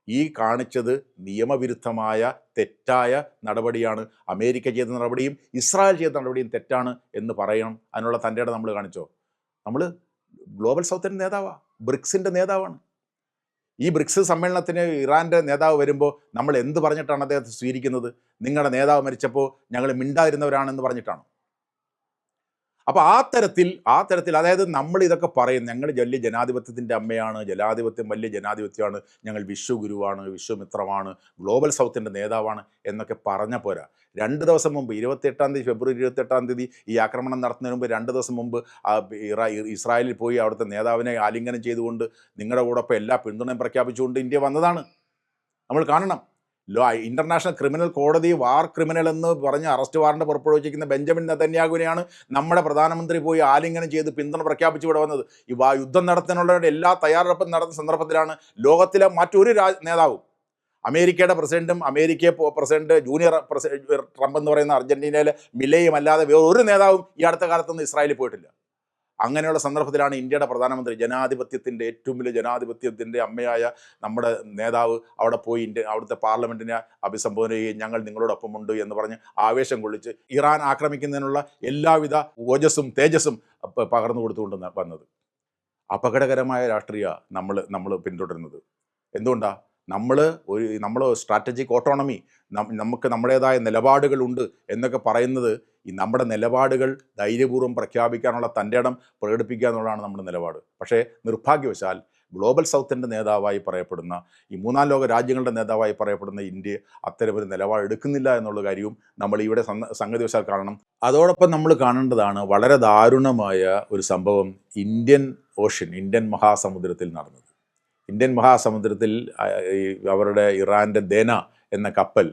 ഈ കാണിച്ചത് നിയമവിരുദ്ധമായ തെറ്റായ നടപടിയാണ്. അമേരിക്ക ചെയ്ത നടപടിയും ഇസ്രായേൽ ചെയ്ത നടപടിയും തെറ്റാണ് എന്ന് പറയണം. അതിനുള്ള തൻ്റെ ഇടം നമ്മൾ കാണിച്ചോ? നമ്മൾ ഗ്ലോബൽ സൗത്തിൻ്റെ നേതാവാണ്, ബ്രിക്സിൻ്റെ നേതാവാണ്. ഈ ബ്രിക്സ് സമ്മേളനത്തിന് ഇറാൻ്റെ നേതാവ് വരുമ്പോൾ നമ്മൾ എന്ത് പറഞ്ഞിട്ടാണ് അദ്ദേഹത്തെ സ്വീകരിക്കുന്നത്? നിങ്ങളുടെ നേതാവ് മരിച്ചപ്പോൾ ഞങ്ങൾ മിണ്ടാതിരുന്നവരാണെന്ന് പറഞ്ഞിട്ടാണ്. അപ്പോൾ ആ തരത്തിൽ അതായത് നമ്മൾ ഇതൊക്കെ പറയും, ഞങ്ങൾ വലിയ ജനാധിപത്യത്തിൻ്റെ അമ്മയാണ്, ജനാധിപത്യം വലിയ ജനാധിപത്യമാണ്, ഞങ്ങൾ വിശ്വഗുരുവാണ്, വിശ്വമിത്രമാണ്, ഗ്ലോബൽ സൗത്തിൻ്റെ നേതാവാണ് എന്നൊക്കെ പറഞ്ഞ പോരാ. 2 ദിവസം മുമ്പ് ഫെബ്രുവരി 28 ഈ ആക്രമണം നടത്തുന്നതിന് മുമ്പ് 2 ദിവസം മുമ്പ് ഇസ്രായേലിൽ പോയി അവിടുത്തെ നേതാവിനെ ആലിംഗനം ചെയ്തുകൊണ്ട് നിങ്ങളുടെ കൂടൊപ്പം എല്ലാ പിന്തുണയും പ്രഖ്യാപിച്ചുകൊണ്ട് ഇന്ത്യ വന്നതാണ്. നമ്മൾ കാണണം. ഇന്റർനാഷണൽ ക്രിമിനൽ കോടതി വാർ ക്രിമിനൽ എന്ന് പറഞ്ഞ് അറസ്റ്റ് വാറണ്ട് പുറപ്പെടുവിച്ചിരിക്കുന്ന ബെഞ്ചമിൻ നെതന്യാഹുവിനെയാണ് നമ്മുടെ പ്രധാനമന്ത്രി പോയി ആലിംഗനം ചെയ്ത് പിന്തുണ പ്രഖ്യാപിച്ചു ഇവിടെ വന്നത്. ഈ യുദ്ധം നടത്താനുള്ള എല്ലാ തയ്യാറെടുപ്പും നടന്ന സന്ദർഭത്തിലാണ് ലോകത്തിലെ മറ്റൊരു നേതാവും, അമേരിക്കയുടെ പ്രസിഡന്റും പ്രസിഡന്റ് ജൂനിയർ ട്രംപ് എന്ന് പറയുന്ന അർജന്റീനയിലെ മിലയും അല്ലാതെ വേറെ ഒരു നേതാവും ഈ അടുത്ത കാലത്തൊന്നും ഇസ്രായേലിൽ പോയിട്ടില്ല. അങ്ങനെയുള്ള സന്ദർഭത്തിലാണ് ഇന്ത്യയുടെ പ്രധാനമന്ത്രി, ജനാധിപത്യത്തിൻ്റെ ഏറ്റവും വലിയ ജനാധിപത്യത്തിൻ്റെ അമ്മയായ നമ്മുടെ നേതാവ് അവിടെ പോയി അവിടുത്തെ പാർലമെൻറ്റിനെ അഭിസംബോധന ചെയ്യുകയും ഞങ്ങൾ നിങ്ങളോടൊപ്പമുണ്ട് എന്ന് പറഞ്ഞ് ആവേശം കൊള്ളിച്ച് ഇറാൻ ആക്രമിക്കുന്നതിനുള്ള എല്ലാവിധ ഓജസ്സും തേജസ്സും പകർന്നു കൊടുത്തുകൊണ്ട് വന്നത്. അപകടകരമായ രാഷ്ട്രീയ നമ്മൾ പിന്തുടരുന്നത്. എന്തുകൊണ്ടാണ്? നമ്മൾ സ്ട്രാറ്റജിക് ഓട്ടോണമി, നമുക്ക് നമ്മുടേതായ നിലപാടുകളുണ്ട് എന്നൊക്കെ പറയുന്നത്, ഈ നമ്മുടെ നിലപാടുകൾ ധൈര്യപൂർവ്വം പ്രഖ്യാപിക്കാനുള്ള തൻ്റെ ഇടം പ്രകടിപ്പിക്കുക എന്നുള്ളതാണ് നമ്മുടെ നിലപാട്. പക്ഷേ നിർഭാഗ്യവശാൽ ഗ്ലോബൽ സൗത്തിൻ്റെ നേതാവായി പറയപ്പെടുന്ന, ഈ 3 ലോക രാജ്യങ്ങളുടെ നേതാവായി പറയപ്പെടുന്ന ഇന്ത്യ അത്തരമൊരു നിലപാട് എടുക്കുന്നില്ല എന്നുള്ള കാര്യവും നമ്മൾ ഇവിടെ സംഗതിവശാൽ കാണണം. അതോടൊപ്പം നമ്മൾ കാണേണ്ടതാണ് വളരെ ദാരുണമായ ഒരു സംഭവം ഇന്ത്യൻ മഹാസമുദ്രത്തിൽ നടന്നത്. ഇന്ത്യൻ മഹാസമുദ്രത്തിൽ അവരുടെ ഇറാൻ്റെ ദേന എന്ന കപ്പൽ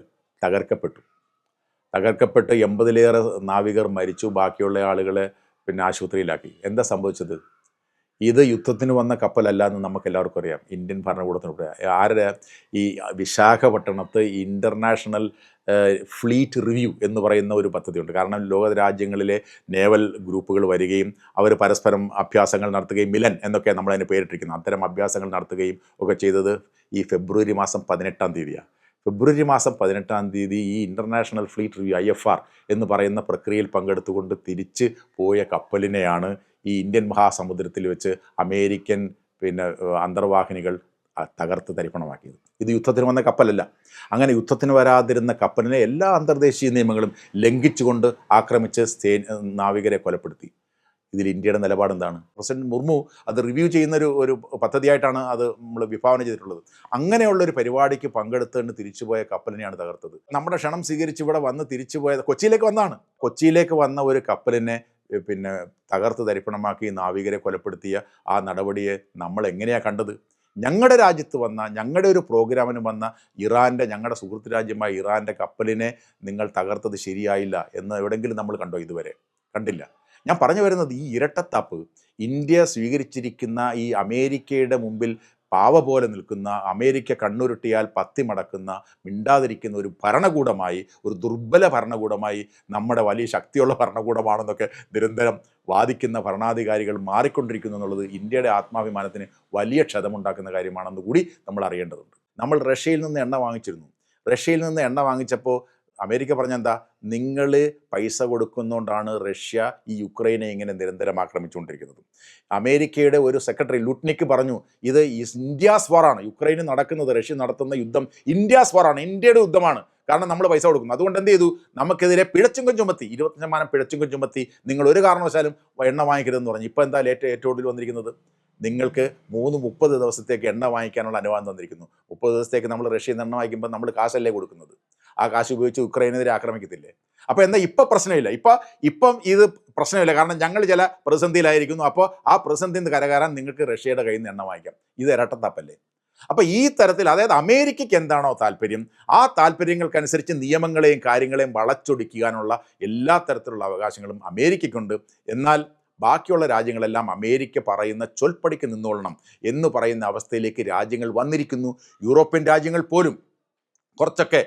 തകർക്കപ്പെട്ട് 80-ലേറെ നാവികർ മരിച്ചു. ബാക്കിയുള്ള ആളുകളെ പിന്നെ ആശുപത്രിയിലാക്കി. എന്താ സംഭവിച്ചത്? ഇത് യുദ്ധത്തിന് വന്ന കപ്പലല്ല എന്ന് നമുക്ക് എല്ലാവർക്കും അറിയാം. ഇന്ത്യൻ ഭരണകൂടത്തിനൂടെ ആരുടെ ഈ വിശാഖപട്ടണത്ത് ഇൻ്റർനാഷണൽ ഫ്ലീറ്റ് റിവ്യൂ എന്ന് പറയുന്ന ഒരു പദ്ധതിയുണ്ട്. കാരണം ലോക രാജ്യങ്ങളിലെ നേവൽ ഗ്രൂപ്പുകൾ വരികയും അവർ പരസ്പരം അഭ്യാസങ്ങൾ നടത്തുകയും, മിലൻ എന്നൊക്കെ നമ്മളതിന് പേരിട്ടിരിക്കുന്നു, അത്തരം അഭ്യാസങ്ങൾ നടത്തുകയും ഒക്കെ ചെയ്തത് ഈ ഫെബ്രുവരി മാസം 18 ഫെബ്രുവരി മാസം 18 ഈ ഇൻ്റർനാഷണൽ ഫ്ലീറ്റ് റിവ്യൂ IFR എന്ന് പറയുന്ന പ്രക്രിയയിൽ പങ്കെടുത്തുകൊണ്ട് തിരിച്ച് പോയ കപ്പലിനെയാണ് ഈ ഇന്ത്യൻ മഹാസമുദ്രത്തിൽ വെച്ച് അമേരിക്കൻ അന്തർവാഹിനികൾ തകർത്ത് തരിപ്പണമാക്കിയത്. ഇത് യുദ്ധത്തിന് വന്ന കപ്പലല്ല. അങ്ങനെ യുദ്ധത്തിന് വരാതിരുന്ന കപ്പലിനെ എല്ലാ അന്തർദേശീയ നിയമങ്ങളും ലംഘിച്ചുകൊണ്ട് ആക്രമിച്ച് നാവികരെ കൊലപ്പെടുത്തി. ഇതിൽ ഇന്ത്യയുടെ നിലപാട് എന്താണ്? പ്രസിഡന്റ് മുർമു അത് റിവ്യൂ ചെയ്യുന്ന ഒരു പദ്ധതിയായിട്ടാണ് അത് നമ്മൾ വിഭാവന ചെയ്തിട്ടുള്ളത്. അങ്ങനെയുള്ളൊരു പരിപാടിക്ക് പങ്കെടുത്തുകൊണ്ട് തിരിച്ചുപോയ കപ്പലിനെയാണ് തകർത്തത്. നമ്മുടെ ക്ഷണം സ്വീകരിച്ച് ഇവിടെ വന്ന് തിരിച്ചുപോയത് കൊച്ചിയിലേക്ക് വന്ന ഒരു കപ്പലിനെ തകർത്ത് തരിപ്പണമാക്കി നാവികരെ കൊലപ്പെടുത്തിയ ആ നടപടിയെ നമ്മൾ എങ്ങനെയാണ് കണ്ടത്? ഞങ്ങളുടെ രാജ്യത്ത് വന്ന, ഞങ്ങളുടെ ഒരു പ്രോഗ്രാമിന് വന്ന ഞങ്ങളുടെ സുഹൃത്ത് രാജ്യമായ ഇറാൻ്റെ കപ്പലിനെ നിങ്ങൾ തകർത്തത് ശരിയായില്ല എന്ന് എവിടെയെങ്കിലും നമ്മൾ കണ്ടോ? ഇതുവരെ കണ്ടില്ല. ഞാൻ പറഞ്ഞു വരുന്നത്, ഈ ഇരട്ടത്താപ്പ് ഇന്ത്യ സ്വീകരിച്ചിരിക്കുന്ന, ഈ അമേരിക്കയുടെ മുമ്പിൽ പാവ പോലെ നിൽക്കുന്ന, അമേരിക്ക കണ്ണുരുട്ടിയാൽ പത്തി മടക്കുന്ന, മിണ്ടാതിരിക്കുന്ന ഒരു ഭരണകൂടമായി, ഒരു ദുർബല ഭരണകൂടമായി, നമ്മുടെ വലിയ ശക്തിയുള്ള ഭരണകൂടമാണെന്നൊക്കെ നിരന്തരം വാദിക്കുന്ന ഭരണാധികാരികൾ മാറിക്കൊണ്ടിരിക്കുന്നു എന്നുള്ളത് ഇന്ത്യയുടെ ആത്മാഭിമാനത്തിന് വലിയ ക്ഷതമുണ്ടാക്കുന്ന കാര്യമാണെന്ന് കൂടി നമ്മൾ അറിയേണ്ടതുണ്ട്. നമ്മൾ റഷ്യയിൽ നിന്ന് എണ്ണ വാങ്ങിച്ചപ്പോൾ അമേരിക്ക പറഞ്ഞെന്താ? നിങ്ങൾ പൈസ കൊടുക്കുന്നതുകൊണ്ടാണ് റഷ്യ ഈ യുക്രൈനെ ഇങ്ങനെ നിരന്തരം ആക്രമിച്ചുകൊണ്ടിരിക്കുന്നത്. അമേരിക്കയുടെ ഒരു സെക്രട്ടറി ലുട്നിക്ക് പറഞ്ഞു, ഇത് ഇന്ത്യാസ് വാറാണ്, യുക്രൈനിൽ നടക്കുന്നത്, റഷ്യ നടത്തുന്ന യുദ്ധം ഇന്ത്യാസ് വാറാണ്, ഇന്ത്യയുടെ യുദ്ധമാണ്, കാരണം നമ്മൾ പൈസ കൊടുക്കുന്നു. അതുകൊണ്ട് എന്ത് ചെയ്തു? നമുക്കെതിരെ പിഴച്ചുങ്കം ചുമത്തി, 20% പിഴച്ചുങ്കം ചുമത്തി, നിങ്ങൾ ഒരു കാരണവശാലും എണ്ണ വാങ്ങിക്കരുതെന്ന് പറഞ്ഞു. ഇപ്പോൾ എന്താ ഏറ്റവും ഒടുവിൽ വന്നിരിക്കുന്നത്? നിങ്ങൾക്ക് 30 ദിവസത്തേക്ക് എണ്ണ വാങ്ങിക്കാനുള്ള അനുവാദം തന്നിരിക്കുന്നു. 30 ദിവസത്തേക്ക് നമ്മൾ റഷ്യയിൽ നിന്ന് എണ്ണ വാങ്ങിക്കുമ്പോൾ നമ്മൾ കാശല്ലേ കൊടുക്കുന്നത്? ആ കാശ് ഉപയോഗിച്ച് യുക്രൈനെതിരെ ആക്രമിക്കത്തില്ലേ? അപ്പോൾ എന്താ ഇപ്പം പ്രശ്നമില്ല? ഇപ്പം ഇത് പ്രശ്നമില്ല, കാരണം ഞങ്ങൾ ചില പ്രതിസന്ധിയിലായിരിക്കുന്നു. അപ്പോൾ ആ പ്രതിസന്ധിയിൽ നിന്ന് കരകയറാൻ നിങ്ങൾക്ക് റഷ്യയുടെ കയ്യിൽ നിന്ന് എണ്ണ വാങ്ങിക്കാം. ഇത് ഇരട്ടത്താപ്പല്ലേ? അപ്പോൾ ഈ തരത്തിൽ, അതായത് അമേരിക്കയ്ക്ക് എന്താണോ താല്പര്യം, ആ താല്പര്യങ്ങൾക്കനുസരിച്ച് നിയമങ്ങളെയും കാര്യങ്ങളെയും വളച്ചൊടിക്കാനുള്ള എല്ലാ തരത്തിലുള്ള അവകാശങ്ങളും അമേരിക്കയ്ക്കുണ്ട്. എന്നാൽ ബാക്കിയുള്ള രാജ്യങ്ങളെല്ലാം അമേരിക്ക പറയുന്ന ചൊൽപ്പടിക്ക് നിന്നോളണം എന്ന് പറയുന്ന അവസ്ഥയിലേക്ക് രാജ്യങ്ങൾ വന്നിരിക്കുന്നു. യൂറോപ്യൻ രാജ്യങ്ങൾ പോലും കുറച്ചൊക്കെ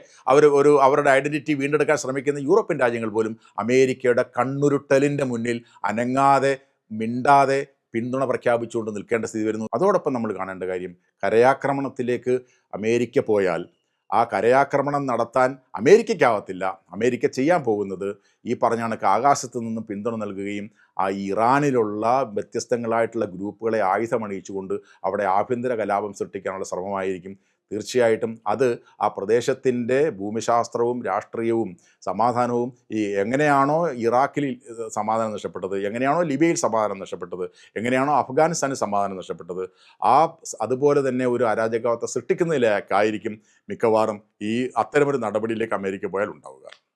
അവരുടെ ഐഡൻറ്റിറ്റി വീണ്ടെടുക്കാൻ ശ്രമിക്കുന്ന യൂറോപ്യൻ രാജ്യങ്ങൾ പോലും അമേരിക്കയുടെ കണ്ണുരുട്ടലിൻ്റെ മുന്നിൽ അനങ്ങാതെ, മിണ്ടാതെ പിന്തുണ പ്രഖ്യാപിച്ചുകൊണ്ട് നിൽക്കേണ്ട സ്ഥിതി വരുന്നു. അതോടൊപ്പം നമ്മൾ കാണേണ്ട കാര്യം, കരയാക്രമണത്തിലേക്ക് അമേരിക്ക പോയാൽ ആ കരയാക്രമണം നടത്താൻ അമേരിക്കയ്ക്കാവത്തില്ല. അമേരിക്ക ചെയ്യാൻ പോകുന്നത് ഈ പറഞ്ഞ കണക്ക് ആകാശത്ത് നിന്നും പിന്തുണ നൽകുകയും ഇറാനിലുള്ള വ്യത്യസ്തങ്ങളായിട്ടുള്ള ഗ്രൂപ്പുകളെ ആയുധമണിയിച്ചുകൊണ്ട് അവിടെ ആഭ്യന്തര കലാപം സൃഷ്ടിക്കാനുള്ള ശ്രമമായിരിക്കും. തീർച്ചയായിട്ടും അത് ആ പ്രദേശത്തിൻ്റെ ഭൂമിശാസ്ത്രവും രാഷ്ട്രീയവും സമാധാനവും എങ്ങനെയാണോ ഇറാഖിൽ സമാധാനം നഷ്ടപ്പെട്ടത്, എങ്ങനെയാണോ ലിബിയയിൽ സമാധാനം നഷ്ടപ്പെട്ടത്, എങ്ങനെയാണോ അഫ്ഗാനിസ്ഥാനിൽ സമാധാനം നഷ്ടപ്പെട്ടത്, അതുപോലെ തന്നെ ഒരു അരാജകാവസ്ഥ സൃഷ്ടിക്കുന്നതിലേക്കായിരിക്കും മിക്കവാറും അത്തരമൊരു നടപടിയിലേക്ക് അമേരിക്ക പോയാൽ ഉണ്ടാവുക.